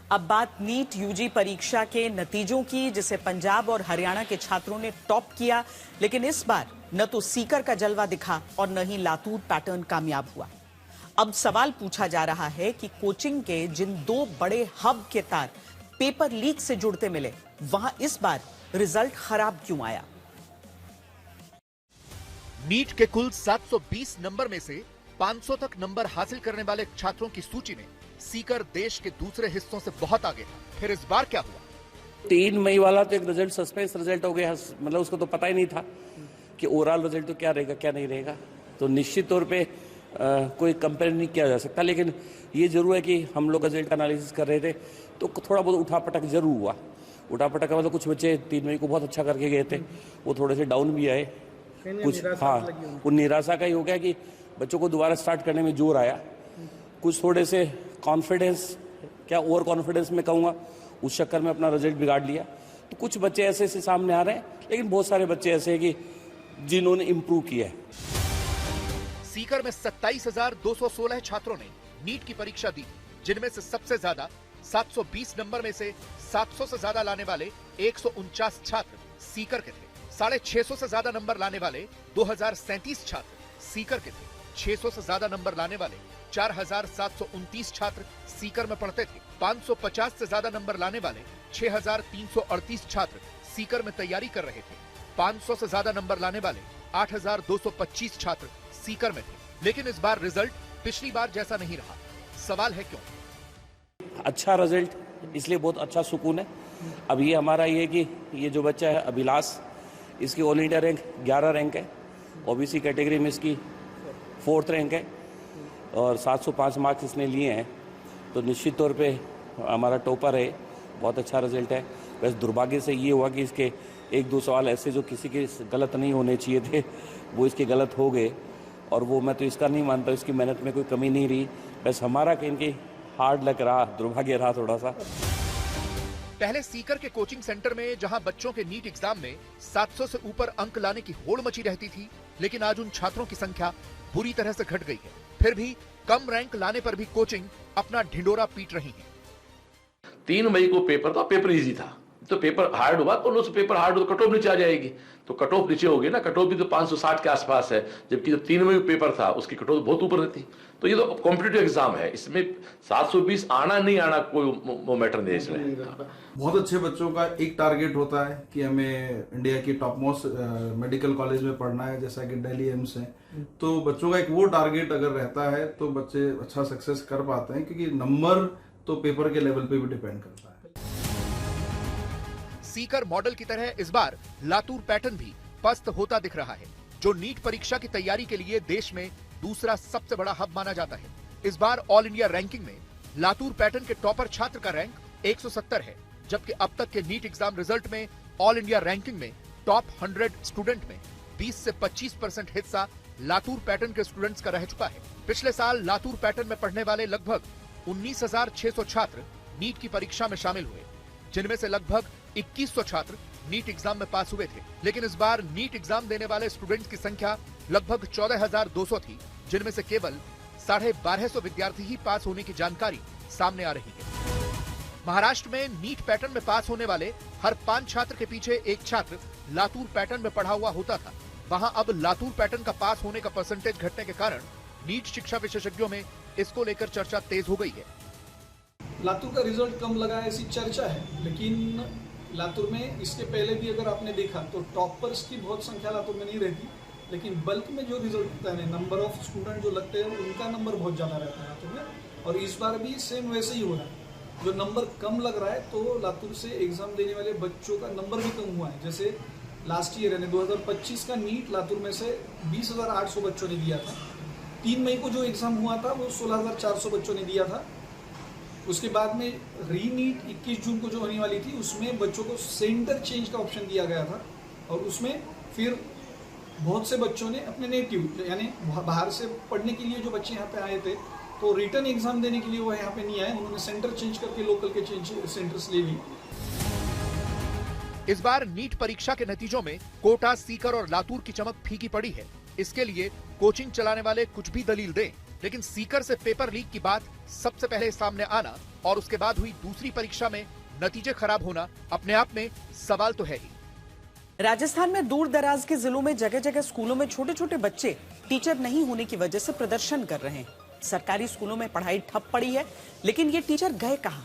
अब बात नीट यूजी परीक्षा के नतीजों की, जिसे पंजाब और हरियाणा के छात्रों ने टॉप किया, लेकिन इस बार न तो सीकर का जलवा दिखा और न ही लातूर पैटर्न कामयाब हुआ। अब सवाल पूछा जा रहा है कि कोचिंग के जिन 2 बड़े हब के तार पेपर लीक से जुड़ते मिले, वहां इस बार रिजल्ट खराब क्यों आया? नीट के कुल 720 नंबर में से 500 तक नंबर हासिल करने वाले छात्रों की सूची में सीकर देश के दूसरे हिस्सों से बहुत आगे था। फिर इस बार क्या हुआ? 3 मई वाला तो एक रिजल्ट सस्पेंस रिजल्ट हो गया, मतलब उसको तो पता ही नहीं था कि ओवरऑल रिजल्ट तो क्या रहेगा क्या नहीं रहेगा। तो निश्चित तौर पे कोई कंपेयर नहीं किया जा सकता, लेकिन ये जरूर है कि हम लोग रिजल्ट का एनालिसिस कर रहे थे तो थोड़ा बहुत उठापटक जरूर हुआ। उठापटक का मतलब कुछ बच्चे 3 मई को बहुत अच्छा करके गए थे, वो थोड़े से डाउन भी आए कुछ। हाँ, वो निराशा का ही हो गया कि बच्चों को दोबारा स्टार्ट करने में जोर आया। कुछ थोड़े से कॉन्फिडेंस, क्या ओवर कॉन्फिडेंस में कहूँगा, उस चक्कर में अपना रिजल्ट बिगाड़ लिया। तो कुछ बच्चे ऐसे सामने आ रहे हैं, लेकिन बहुत सारे बच्चे ऐसे हैं कि जिन्होंने इम्प्रूव किया है। सीकर में 27,216 छात्रों ने नीट की परीक्षा दी, जिनमें से सबसे ज्यादा 720 नंबर में से 700 से ज्यादा लाने वाले 149 छात्र सीकर के थे। 650 से ज्यादा नंबर लाने वाले 2037 छात्र सीकर के थे। 600 से ज्यादा नंबर लाने वाले 4,729 छात्र सीकर में पढ़ते थे। 550 से ज्यादा नंबर लाने वाले 6,338 छात्र सीकर में तैयारी कर रहे थे। 500 से ज्यादा नंबर लाने वाले 8,225 छात्र सीकर में थे। लेकिन इस बार रिजल्ट पिछली बार जैसा नहीं रहा। सवाल है क्यों? अच्छा रिजल्ट, इसलिए बहुत अच्छा सुकून है। अब ये हमारा ये कि ये जो बच्चा है अभिलाष, इसकी ऑल इंडिया रैंक 11 रैंक है, ओबीसी कैटेगरी में इसकी 4th रैंक है और 705 मार्क्स इसने लिए हैं, तो निश्चित तौर पे हमारा टॉपर है। बहुत अच्छा रिजल्ट है। वैसे दुर्भाग्य से ये हुआ कि इसके 1-2 सवाल ऐसे जो किसी के गलत नहीं होने चाहिए थे, वो इसके गलत हो गए, और वो मैं तो इसका नहीं मानता, इसकी मेहनत में कोई कमी नहीं रही। बस हमारा कहीं की हार्ड लक रहा, दुर्भाग्य रहा थोड़ा सा। पहले सीकर के कोचिंग सेंटर में जहां बच्चों के नीट एग्जाम में 700 से ऊपर अंक लाने की होड़ मची रहती थी, लेकिन आज उन छात्रों की संख्या बुरी तरह से घट गई है। फिर भी कम रैंक लाने पर भी कोचिंग अपना ढिंडोरा पीट रही है। 3 मई को पेपर था, पेपर इजी था, तो पेपर हार्ड हुआ तो लोग पेपर हार्ड हो तो कट ऑफ नीचे आ जाएगी, तो कट ऑफ नीचे होगी ना। कट ऑफ भी तो 560 के आसपास है, जबकि जब 3 मई पेपर था उसकी कट ऑफ बहुत ऊपर रहती। तो ये तो कॉम्पिटिटिव एग्जाम है, इसमें 720 आना नहीं आना कोई मैटर नहीं इसमें। बहुत अच्छे बच्चों का एक टारगेट होता है कि हमें इंडिया की टॉप मोस्ट मेडिकल कॉलेज में पढ़ना है, जैसा कि दिल्ली एम्स है। तो बच्चों का एक वो टारगेट अगर रहता है तो बच्चे अच्छा सक्सेस कर पाते हैं, क्योंकि नंबर तो पेपर के लेवल पे भी डिपेंड करता है। सीकर मॉडल की तरह इस बार लातूर पैटर्न भी पस्त होता दिख रहा है, जो नीट परीक्षा की तैयारी के लिए देश में दूसरा सबसे बड़ा हब माना जाता है। इस बार ऑल इंडिया रैंकिंग में लातूर पैटर्न के टॉपर छात्र का रैंक 170 है, जबकि अब तक के नीट एग्जाम रिजल्ट में ऑल इंडिया रैंकिंग में टॉप 100 स्टूडेंट में 20 से 25% हिस्सा लातूर पैटर्न के स्टूडेंट्स का रह चुका है। पिछले साल लातूर पैटर्न में पढ़ने वाले लगभग 19,600 छात्र नीट की परीक्षा में शामिल हुए, जिनमें से लगभग 2100 छात्र नीट एग्जाम में पास हुए थे। लेकिन इस बार नीट एग्जाम देने वाले स्टूडेंट्स की संख्या लगभग 14,200 थी, जिनमें से केवल 1250 विद्यार्थी ही पास होने की जानकारी सामने आ रही है। महाराष्ट्र में नीट पैटर्न में पास होने वाले हर 5 छात्र के पीछे एक छात्र लातूर पैटर्न में पढ़ा हुआ होता था। वहां अब लातूर पैटर्न का पास होने का परसेंटेज घटने के कारण नीट शिक्षा विशेषज्ञों में इसको लेकर चर्चा तेज हो गई है। लातूर का रिजल्ट कम लगा ऐसी चर्चा है, लेकिन लातूर में इसके पहले भी अगर आपने देखा तो टॉपर्स की बहुत संख्या लातूर में नहीं रहती, लेकिन बल्क में जो रिजल्ट होता है, नंबर ऑफ स्टूडेंट जो लगते हैं उनका नंबर बहुत ज़्यादा रहता है लातूर में। और इस बार भी सेम वैसे ही हो रहा है, जो नंबर कम लग रहा है तो लातूर से एग्जाम देने वाले बच्चों का नंबर भी कम हुआ है। जैसे लास्ट ईयर यानी 2025 का नीट लातूर में से 20,800 बच्चों ने दिया था। 3 मई को जो एग्जाम हुआ था वो 16,400 बच्चों ने दिया था। उसके बाद में री नीट 21 जून को जो होने वाली थी, उसमें बच्चों को सेंटर चेंज का ऑप्शन दिया गया था, और उसमें फिर बहुत से बच्चों ने अपने नेटिव यानी बाहर से पढ़ने के लिए जो बच्चे यहाँ पे आए थे, तो रिटर्न एग्जाम देने के लिए वो यहाँ पे नहीं आए, उन्होंने सेंटर चेंज करके लोकल के सेंटर्स ले ली। इस बार नीट परीक्षा के नतीजों में कोटा, सीकर और लातूर की चमक फीकी पड़ी है। इसके लिए कोचिंग चलाने वाले कुछ भी दलील दें, लेकिन सीकर से पेपर लीक की बात सबसे पहले सामने आना और उसके बाद हुई दूसरी परीक्षा में नतीजे खराब होना अपने आप में सवाल तो है ही। राजस्थान में दूर दराज के जिलों में जगह जगह स्कूलों में छोटे छोटे बच्चे टीचर नहीं होने की वजह से प्रदर्शन कर रहे हैं। सरकारी स्कूलों में पढ़ाई ठप पड़ी है, लेकिन ये टीचर गए कहां?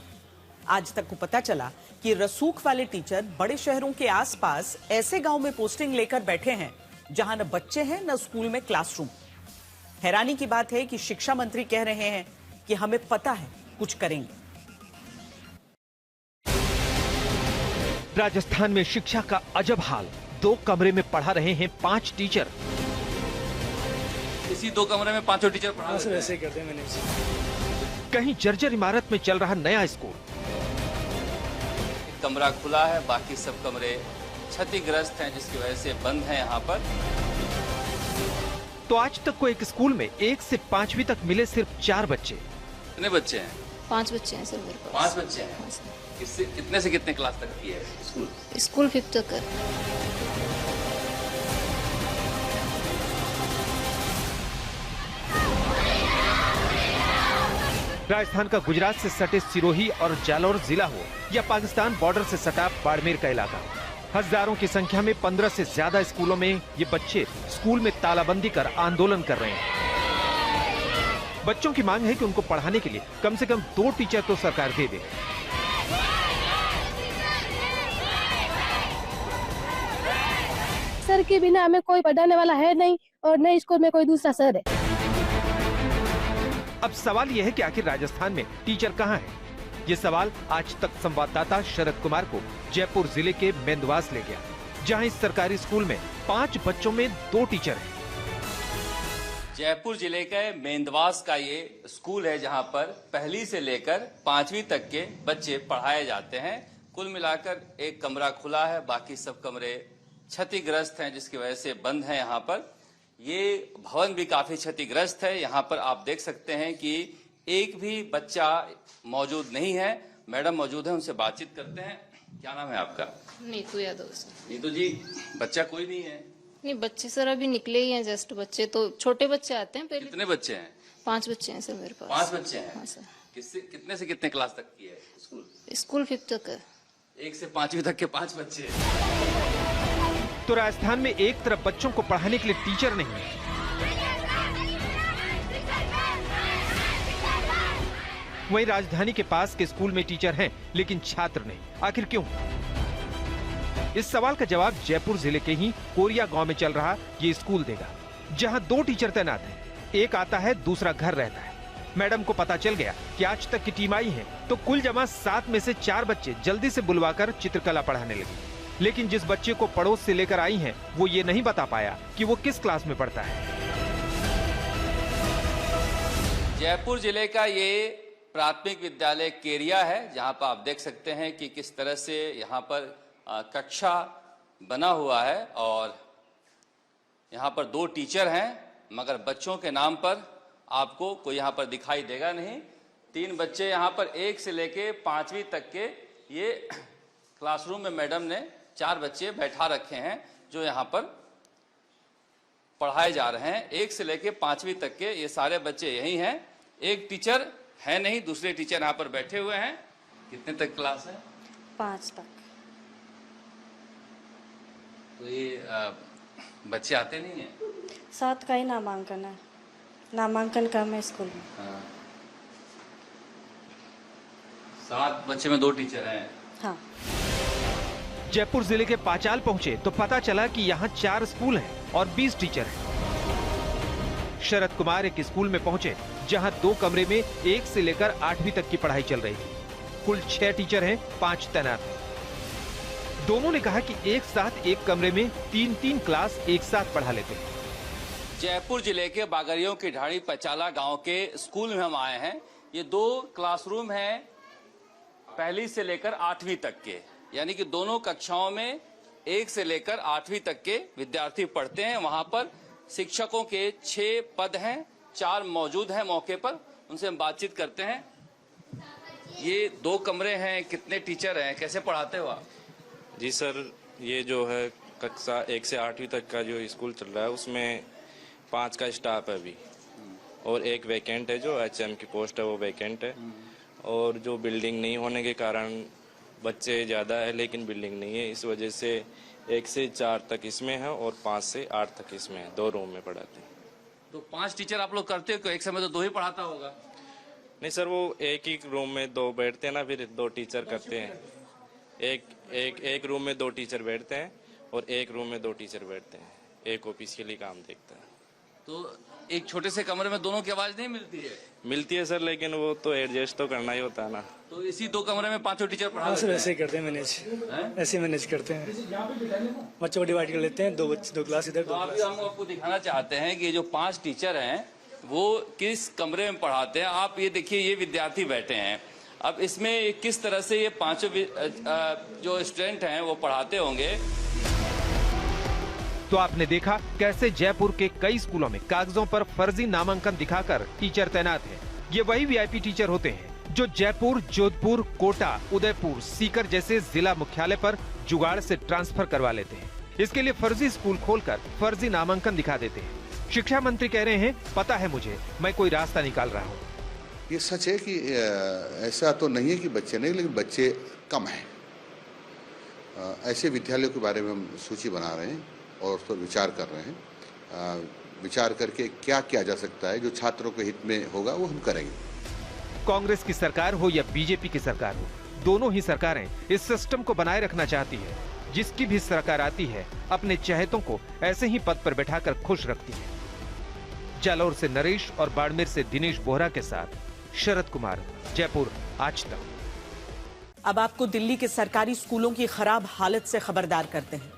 आज तक को पता चला कि रसूख वाले टीचर बड़े शहरों के आसपास ऐसे गांव में पोस्टिंग लेकर बैठे हैं जहां न बच्चे हैं न स्कूल में क्लासरूम। हैरानी की बात है कि शिक्षा मंत्री कह रहे हैं कि हमें पता है, कुछ करेंगे। राजस्थान में शिक्षा का अजब हाल। 2 कमरे में पढ़ा रहे हैं 5 टीचर। इसी 2 कमरे में 5 टीचर पढ़ा रहे हैं। ऐसे करते हैं मैंने। कहीं जर्जर इमारत में चल रहा नया स्कूल। कमरा खुला है, बाकी सब कमरे क्षतिग्रस्त हैं, जिसकी वजह से बंद है यहाँ पर। तो आज तक को एक स्कूल में 1 से 5वीं तक मिले सिर्फ 4 बच्चे। कितने बच्चे हैं? 5 बच्चे हैं सर मेरे पास। 5 बच्चे हैं। कितने से कितने क्लास तक की है स्कूल? स्कूल 5th तक है। राजस्थान का गुजरात से सटे सिरोही और जालौर जिला हो या पाकिस्तान बॉर्डर से सटा बाड़मेर का इलाका, हजारों की संख्या में 15 से ज्यादा स्कूलों में ये बच्चे स्कूल में तालाबंदी कर आंदोलन कर रहे हैं। बच्चों की मांग है कि उनको पढ़ाने के लिए कम से कम 2 टीचर तो सरकार दे दे। सर के बिना हमें कोई पढ़ाने वाला है नहीं और नई स्कूल में कोई दूसरा सर है। अब सवाल यह है कि आखिर राजस्थान में टीचर कहाँ है? ये सवाल आज तक संवाददाता शरद कुमार को जयपुर जिले के मेंदवास ले गया, जहां इस सरकारी स्कूल में 5 बच्चों में 2 टीचर हैं। जयपुर जिले के मेंदवास का ये स्कूल है जहां पर 1ली से लेकर 5वीं तक के बच्चे पढ़ाए जाते हैं। कुल मिलाकर एक कमरा खुला है, बाकी सब कमरे क्षतिग्रस्त हैं, जिसकी वजह से बंद है। यहाँ पर ये भवन भी काफी क्षतिग्रस्त है। यहाँ पर आप देख सकते हैं कि एक भी बच्चा मौजूद नहीं है। मैडम मौजूद है, उनसे बातचीत करते हैं। क्या नाम है आपका? नीतू यादव। नीतू जी, बच्चा कोई नहीं है? नहीं, बच्चे सर अभी निकले ही हैं जस्ट। बच्चे तो छोटे बच्चे आते हैं पहले। कितने बच्चे हैं? 5 बच्चे हैं सर मेरे पास। 5 बच्चे हैं? हाँ सर। कितने से कितने क्लास तक की है स्कूल? स्कूल 5th तक है। 1 से 5वीं तक के 5 बच्चे। तो राजस्थान में एक तरफ बच्चों को पढ़ाने के लिए टीचर नहीं है, वहीं राजधानी के पास के स्कूल में टीचर हैं लेकिन छात्र नहीं। आखिर क्यों? इस सवाल का जवाब जयपुर जिले के ही कोरिया गांव में चल रहा ये स्कूल देगा, जहां 2 टीचर तैनात हैं। एक आता है, दूसरा घर रहता है। मैडम को पता चल गया कि आज तक की टीम आई है, तो कुल जमा 7 में से 4 बच्चे जल्दी से बुलवाकर चित्रकला पढ़ाने लगे। लेकिन जिस बच्चे को पड़ोस से लेकर आई हैं, वो ये नहीं बता पाया कि वो किस क्लास में पढ़ता है। जयपुर जिले का ये प्राथमिक विद्यालय केरिया है, जहां पर आप देख सकते हैं कि किस तरह से यहाँ पर कक्षा बना हुआ है और यहाँ पर 2 टीचर हैं, मगर बच्चों के नाम पर आपको कोई यहाँ पर दिखाई देगा नहीं। 3 बच्चे यहाँ पर 1 से लेके 5वीं तक के ये क्लासरूम में मैडम ने 4 बच्चे बैठा रखे हैं जो यहाँ पर पढ़ाए जा रहे हैं। 1 से लेके 5वीं तक के ये सारे बच्चे यही हैं। एक टीचर है नहीं, दूसरे टीचर यहाँ पर बैठे हुए हैं। कितने तक क्लास है? 5 तक। तो ये बच्चे आते नहीं है? 7 का ही नामांकन है, नामांकन कम है स्कूल में। 7 बच्चे में 2 टीचर हैं। हाँ। जयपुर जिले के पाचाल पहुंचे तो पता चला कि यहाँ 4 स्कूल हैं और 20 टीचर हैं। शरद कुमार एक स्कूल में पहुंचे जहां 2 कमरे में 1 से लेकर 8वीं तक की पढ़ाई चल रही थी। कुल 6 टीचर हैं, 5 तैनात हैं। दोनों ने कहा कि एक साथ एक कमरे में 3-3 क्लास एक साथ पढ़ा लेते हैं। जयपुर जिले के बागरियों की ढाड़ी पचाला गांव के स्कूल में हम आए हैं। ये 2 क्लासरूम हैं 1ली से लेकर 8वीं तक के, यानी कि दोनों कक्षाओं में 1 से लेकर 8वीं तक के विद्यार्थी पढ़ते हैं। वहां पर शिक्षकों के 6 पद हैं, 4 मौजूद हैं मौके पर। उनसे हम बातचीत करते हैं। ये 2 कमरे हैं, कितने टीचर हैं, कैसे पढ़ाते हो आप? जी सर, ये जो है कक्षा 1 से 8वीं तक का जो स्कूल चल रहा है उसमें 5 का स्टाफ है अभी, और एक वैकेंट है, जो HM की पोस्ट है वो वैकेंट है। और जो बिल्डिंग नहीं होने के कारण बच्चे ज़्यादा है लेकिन बिल्डिंग नहीं है, इस वजह से 1 से 4 तक इसमें है और 5 से 8 तक इसमें है। 2 रूम में पढ़ाते हैं। तो 5 टीचर आप लोग करते हो, एक समय तो 2 ही पढ़ाता होगा? नहीं सर, वो एक ही रूम में 2 बैठते हैं ना, फिर 2 टीचर करते हैं। एक रूम में 2 टीचर बैठते हैं और एक रूम में 2 टीचर बैठते हैं। एक ऑफिशियली काम देखता है। तो एक छोटे से कमरे में दोनों की आवाज नहीं मिलती है? मिलती है सर, लेकिन वो तो एडजस्ट तो करना ही होता है ना। तो इसी 2 कमरे में 5 टीचर पढ़ा सर? ऐसे ही करते हैं मैनेज, ऐसे मैनेज करते हैं। बच्चों को डिवाइड कर लेते हैं, 2 क्लास इधर। तो अभी हम आपको दिखाना चाहते हैं कि ये जो 5 टीचर हैं वो किस कमरे में पढ़ाते हैं। आप ये देखिए, ये विद्यार्थी बैठे हैं। अब इसमें किस तरह से ये 5 जो स्टूडेंट हैं वो पढ़ाते होंगे। तो आपने देखा कैसे जयपुर के कई स्कूलों में कागजों पर फर्जी नामांकन दिखाकर टीचर तैनात हैं। ये वही VIP टीचर होते हैं जो जयपुर, जोधपुर, कोटा, उदयपुर, सीकर जैसे जिला मुख्यालय पर जुगाड़ से ट्रांसफर करवा लेते हैं। इसके लिए फर्जी स्कूल खोलकर फर्जी नामांकन दिखा देते हैं। शिक्षा मंत्री कह रहे हैं, पता है मुझे, मैं कोई रास्ता निकाल रहा हूँ। ये सच है कि ऐसा तो नहीं है कि बच्चे नहीं, लेकिन बच्चे कम हैं। ऐसे विद्यालयों के बारे में हम सूची बना रहे हैं और उस पर विचार कर रहे हैं। विचार करके क्या किया जा सकता है जो छात्रों के हित में होगा वो हम करेंगे। कांग्रेस की सरकार हो या बीजेपी की सरकार हो, दोनों ही सरकारें इस सिस्टम को बनाए रखना चाहती है। जिसकी भी सरकार आती है अपने चहेतों को ऐसे ही पद पर बैठाकर खुश रखती है। जालौर से नरेश और बाड़मेर से दिनेश बोहरा के साथ शरद कुमार, जयपुर, आज तक। अब आपको दिल्ली के सरकारी स्कूलों की खराब हालत से खबरदार करते हैं।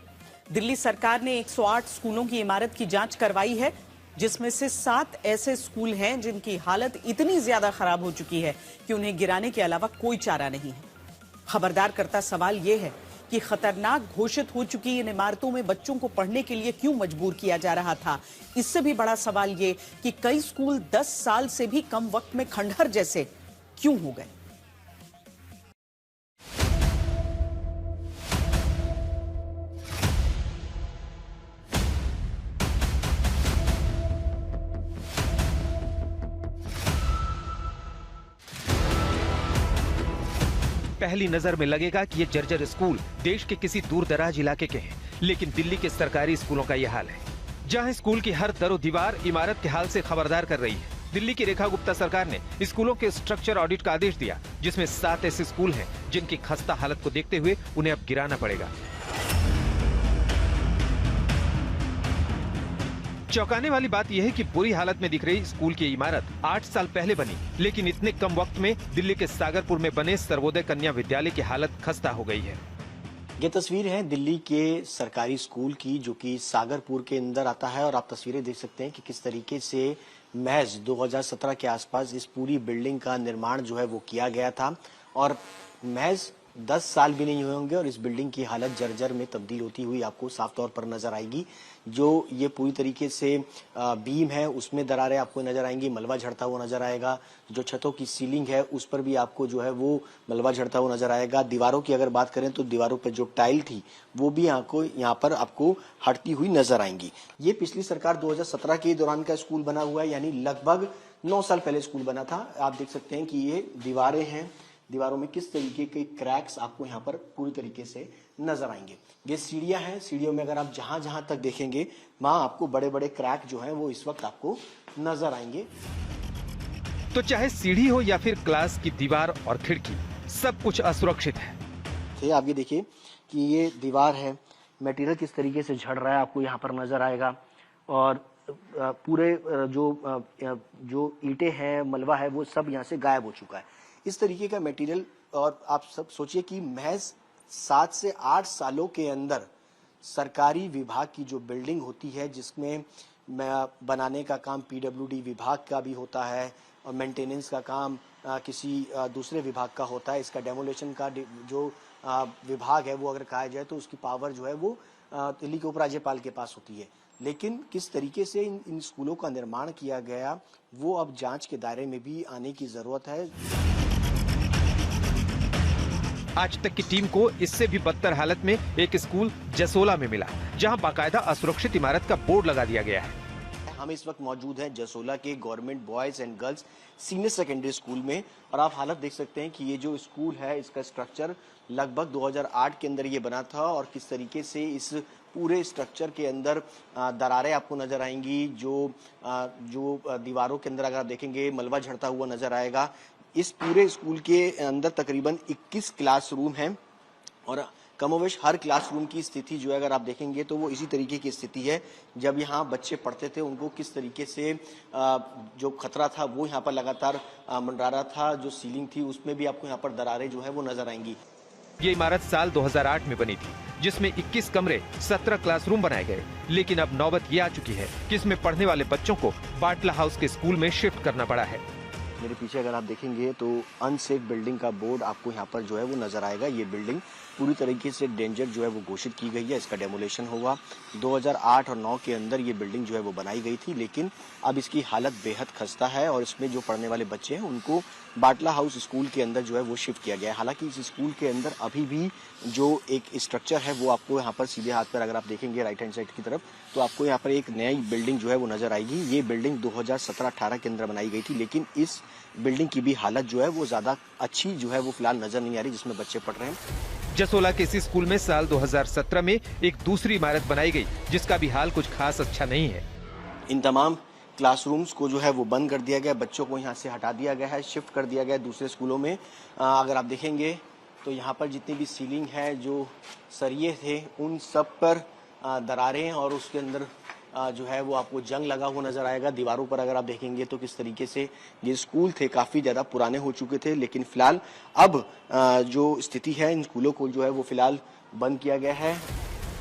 दिल्ली सरकार ने 108 स्कूलों की इमारत की जांच करवाई है, जिसमें से 7 ऐसे स्कूल हैं जिनकी हालत इतनी ज्यादा खराब हो चुकी है कि उन्हें गिराने के अलावा कोई चारा नहीं है। खबरदार करता सवाल यह है कि खतरनाक घोषित हो चुकी इन इमारतों में बच्चों को पढ़ने के लिए क्यों मजबूर किया जा रहा था। इससे भी बड़ा सवाल ये कि कई स्कूल 10 साल से भी कम वक्त में खंडहर जैसे क्यों हो गए। पहली नजर में लगेगा कि ये जर्जर स्कूल देश के किसी दूर दराज इलाके के हैं, लेकिन दिल्ली के सरकारी स्कूलों का यह हाल है, जहां स्कूल की हर दरो दीवार इमारत के हाल से खबरदार कर रही है। दिल्ली की रेखा गुप्ता सरकार ने स्कूलों के स्ट्रक्चर ऑडिट का आदेश दिया, जिसमें 7 ऐसे स्कूल हैं जिनकी खस्ता हालत को देखते हुए उन्हें अब गिराना पड़ेगा। चौंकाने वाली बात यह है कि बुरी हालत में दिख रही स्कूल की इमारत 8 साल पहले बनी, लेकिन इतने कम वक्त में दिल्ली के सागरपुर में बने सर्वोदय कन्या विद्यालय की हालत खस्ता हो गई है। ये तस्वीर है दिल्ली के सरकारी स्कूल की, जो कि सागरपुर के अंदर आता है, और आप तस्वीरें देख सकते हैं कि किस तरीके से महज 2017 के आसपास इस पूरी बिल्डिंग का निर्माण जो है वो किया गया था, और महज 10 साल भी नहीं हुए होंगे और इस बिल्डिंग की हालत जर्जर में तब्दील होती हुई आपको साफ तौर पर नजर आएगी। जो ये पूरी तरीके से बीम है उसमें दरारें आपको नजर आएंगी, मलबा झड़ता हुआ नजर आएगा। जो छतों की सीलिंग है उस पर भी आपको जो है वो मलबा झड़ता हुआ नजर आएगा। दीवारों की अगर बात करें तो दीवारों पर जो टाइल थी वो भी यहाँ पर आपको हटती हुई नजर आएंगी। ये पिछली सरकार 2017 के दौरान का स्कूल बना हुआ है, यानी लगभग 9 साल पहले स्कूल बना था। आप देख सकते हैं कि ये दीवारें हैं, दीवारों में किस तरीके के क्रैक्स आपको यहाँ पर पूरी तरीके से नजर आएंगे। ये सीढ़ियां हैं, सीढ़ियों में अगर आप जहां तक देखेंगे वहां आपको बड़े बड़े क्रैक जो हैं वो इस वक्त आपको नजर आएंगे। तो चाहे सीढ़ी हो या फिर क्लास की दीवार और खिड़की, सब कुछ असुरक्षित है। आप ये देखिए कि ये दीवार है, मटेरियल किस तरीके से झड़ रहा है आपको यहाँ पर नजर आएगा, और पूरे जो ईंटें हैं, मलबा है, वो सब यहाँ से गायब हो चुका है। इस तरीके का मटेरियल, और आप सब सोचिए कि महज 7 से 8 सालों के अंदर सरकारी विभाग की जो बिल्डिंग होती है, जिसमें बनाने का काम पीडब्ल्यूडी विभाग का भी होता है और मेंटेनेंस का काम किसी दूसरे विभाग का होता है। इसका डेमोलेशन का जो विभाग है वो अगर कहा जाए तो उसकी पावर जो है वो दिल्ली के उपराज्यपाल के पास होती है। लेकिन किस तरीके से इन स्कूलों का निर्माण किया गया वो अब जांच के दायरे में भी आने की जरूरत है। आज तक की टीम को इससे भी बदतर हालत में एक स्कूल जसोला में मिला, जहां बाकायदा असुरक्षित इमारत का बोर्ड लगा दिया गया है। हम इस वक्त मौजूद हैं जसोला के government boys and girls senior secondary school में, और आप हालत देख सकते हैं कि ये जो स्कूल है इसका स्ट्रक्चर लगभग 2008 के अंदर ये बना था, और किस तरीके से इस पूरे स्ट्रक्चर के अंदर दरारें आपको नजर आएंगी। जो दीवारों के अंदर अगर आप देखेंगे मलबा झड़ता हुआ नजर आएगा। इस पूरे स्कूल के अंदर तकरीबन 21 क्लासरूम हैं, और कमोवेश हर क्लासरूम की स्थिति जो है अगर आप देखेंगे तो वो इसी तरीके की स्थिति है। जब यहाँ बच्चे पढ़ते थे उनको किस तरीके से जो खतरा था वो यहाँ पर लगातार मंडरा रहा था। जो सीलिंग थी उसमें भी आपको यहाँ पर दरारें जो है वो नजर आएंगी। ये इमारत साल 2008 में बनी थी, जिसमें 21 कमरे, 17 क्लासरूम बनाए गए, लेकिन अब नौबत ये आ चुकी है कि इसमें पढ़ने वाले बच्चों को बाटला हाउस के स्कूल में शिफ्ट करना पड़ा है। मेरे पीछे अगर आप देखेंगे तो अनसेफ बिल्डिंग का बोर्ड आपको यहाँ पर जो है वो नजर आएगा। ये बिल्डिंग पूरी तरीके से डेंजर जो है वो घोषित की गई है। इसका डेमोलेशन हुआ 2008 और 9 के अंदर ये बिल्डिंग जो है वो बनाई गई थी, लेकिन अब इसकी हालत बेहद खस्ता है और इसमें जो पढ़ने वाले बच्चे हैं उनको बाटला हाउस स्कूल के अंदर जो है वो शिफ्ट किया गया है। हालांकि इस स्कूल के अंदर अभी भी जो एक स्ट्रक्चर है वो आपको यहाँ पर सीधे हाथ पर अगर आप देखेंगे राइट हैंड साइड की तरफ तो आपको यहाँ पर एक नई बिल्डिंग जो है वो नजर आएगी। ये बिल्डिंग 2017-18 के अंदर बनाई गई थी, लेकिन इस बिल्डिंग की भी हालत जो है वो ज्यादा अच्छी जो है वो फिलहाल नजर नहीं आ रही जिसमें बच्चे पढ़ रहे हैं। जसोला के इसी स्कूल में साल 2017 में एक दूसरी इमारत बनाई गई जिसका भी हाल कुछ खास अच्छा नहीं है। इन तमाम क्लासरूम्स को जो है वो बंद कर दिया गया, बच्चों को यहाँ से हटा दिया गया है, शिफ्ट कर दिया गया दूसरे स्कूलों में। अगर आप देखेंगे तो यहाँ पर जितनी भी सीलिंग है, जो सरिये थे, उन सब पर दरारें और उसके अंदर जो है वो आपको जंग लगा हुआ नजर आएगा। दीवारों पर अगर आप देखेंगे तो किस तरीके से ये स्कूल थे काफी ज्यादा पुराने हो चुके थे, लेकिन फिलहाल अब जो स्थिति है इन स्कूलों को जो है वो फिलहाल बंद किया गया है।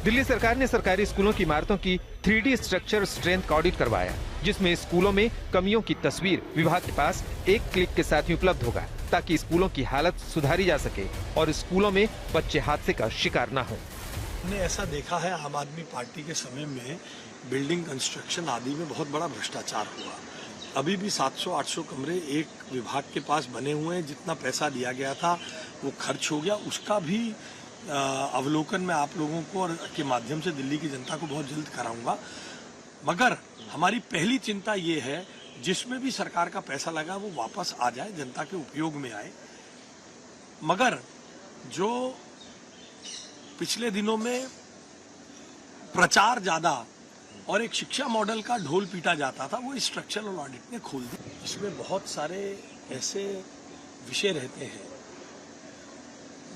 दिल्ली सरकार ने सरकारी स्कूलों की इमारतों की 3D स्ट्रक्चर स्ट्रेंथ का ऑडिट करवाया, जिसमें स्कूलों में कमियों की तस्वीर विभाग के पास एक क्लिक के साथ ही उपलब्ध होगा, ताकि स्कूलों की हालत सुधारी जा सके और स्कूलों में बच्चे हादसे का शिकार न हो। हमने ऐसा देखा है आम आदमी पार्टी के समय में बिल्डिंग कंस्ट्रक्शन आदि में बहुत बड़ा भ्रष्टाचार हुआ। अभी भी 700-800 कमरे एक विभाग के पास बने हुए हैं। जितना पैसा दिया गया था वो खर्च हो गया। उसका भी अवलोकन मैं आप लोगों को और के माध्यम से दिल्ली की जनता को बहुत जल्द कराऊंगा। मगर हमारी पहली चिंता ये है जिसमें भी सरकार का पैसा लगा वो वापस आ जाए, जनता के उपयोग में आए। मगर जो पिछले दिनों में प्रचार ज्यादा और एक शिक्षा मॉडल का ढोल पीटा जाता था वो स्ट्रक्चरल ऑडिट ने खोल दी। इसमें बहुत सारे ऐसे विषय रहते हैं।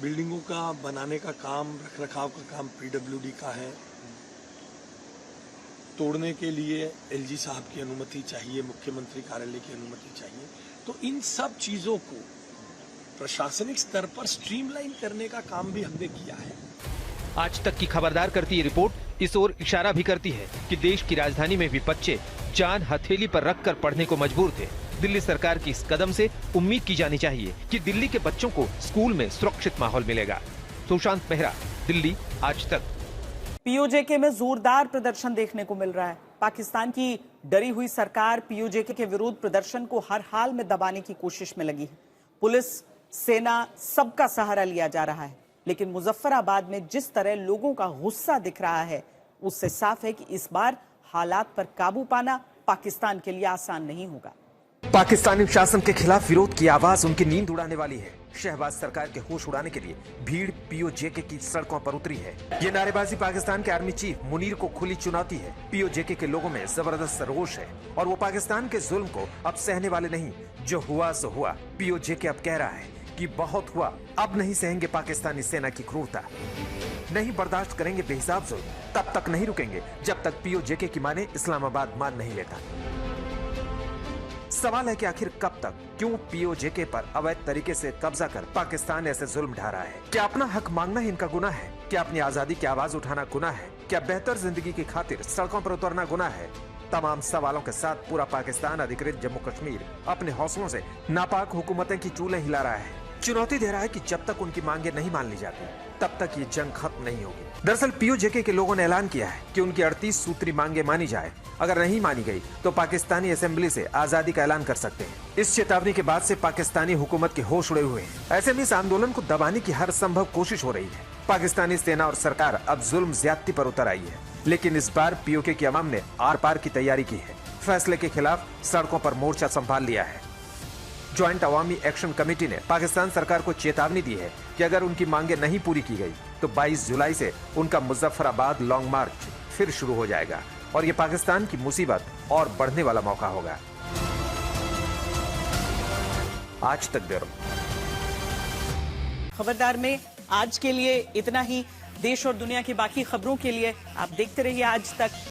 बिल्डिंगों का बनाने का काम, रखरखाव का काम पीडब्ल्यूडी का है। तोड़ने के लिए एलजी साहब की अनुमति चाहिए, मुख्यमंत्री कार्यालय की अनुमति चाहिए। तो इन सब चीजों को प्रशासनिक स्तर पर स्ट्रीमलाइन करने का काम भी हमने किया है। आज तक की खबरदार करती ये रिपोर्ट इस ओर इशारा भी करती है कि देश की राजधानी में भी बच्चे जान हथेली पर रखकर पढ़ने को मजबूर थे। दिल्ली सरकार की इस कदम से उम्मीद की जानी चाहिए कि दिल्ली के बच्चों को स्कूल में सुरक्षित माहौल मिलेगा। सुशांत मेहरा, दिल्ली, आज तक। पीओजेके में जोरदार प्रदर्शन देखने को मिल रहा है। पाकिस्तान की डरी हुई सरकार पीओजेके के विरुद्ध प्रदर्शन को हर हाल में दबाने की कोशिश में लगी है। पुलिस, सेना, सबका सहारा लिया जा रहा है, लेकिन मुजफ्फराबाद में जिस तरह लोगों का गुस्सा दिख रहा है उससे साफ है कि इस बार हालात पर काबू पाना पाकिस्तान के लिए आसान नहीं होगा। पाकिस्तानी शासन के खिलाफ विरोध की आवाज उनकी नींद उड़ाने वाली है। शहबाज सरकार के होश उड़ाने के लिए भीड़ पीओजेके की सड़कों पर उतरी है। ये नारेबाजी पाकिस्तान के आर्मी चीफ मुनीर को खुली चुनौती है। पीओजेके के लोगों में जबरदस्त रोष है और वो पाकिस्तान के जुल्म को अब सहने वाले नहीं। जो हुआ सो हुआ। पीओजेके अब कह रहा है कि बहुत हुआ, अब नहीं सहेंगे पाकिस्तानी सेना की क्रूरता, नहीं बर्दाश्त करेंगे बेहिसाब जुल्म। तब तक नहीं रुकेंगे जब तक पीओजेके की माने इस्लामाबाद मान नहीं लेता। सवाल है कि आखिर कब तक, क्यों पीओजेके पर अवैध तरीके से कब्जा कर पाकिस्तान ऐसे जुल्म ढा रहा है? क्या अपना हक मांगना ही इनका गुनाह है? क्या अपनी आजादी की आवाज उठाना गुनाह है? क्या बेहतर जिंदगी की खातिर सड़कों पर उतरना गुनाह है? तमाम सवालों के साथ पूरा पाकिस्तान अधिकृत जम्मू कश्मीर अपने हौसलों से नापाक हुकूमतें की चूल्हे हिला रहा है। चुनौती दे रहा है कि जब तक उनकी मांगे नहीं मान ली जाती तब तक ये जंग खत्म नहीं होगी। दरअसल पीओजेके के लोगों ने ऐलान किया है कि उनकी 38 सूत्री मांगे मानी जाए। अगर नहीं मानी गई तो पाकिस्तानी असेंबली से आजादी का ऐलान कर सकते हैं। इस चेतावनी के बाद से पाकिस्तानी हुकूमत के होश उड़े हुए हैं। ऐसे में इस आंदोलन को दबाने की हर संभव कोशिश हो रही है। पाकिस्तानी सेना और सरकार अब जुल्म ज्यादती पर उतर आई है, लेकिन इस बार पीओके की अवाम ने आर पार की तैयारी की है। फैसले के खिलाफ सड़कों पर मोर्चा संभाल लिया है। ज्वाइंट अवामी एक्शन कमेटी ने पाकिस्तान सरकार को चेतावनी दी है कि अगर उनकी मांगे नहीं पूरी की गई तो 22 जुलाई से उनका मुजफ्फराबाद लॉन्ग मार्च फिर शुरू हो जाएगा और ये पाकिस्तान की मुसीबत और बढ़ने वाला मौका होगा। आज तक ब्यूरो। खबरदार में आज के लिए इतना ही। देश और दुनिया की बाकी खबरों के लिए आप देखते रहिए आज तक।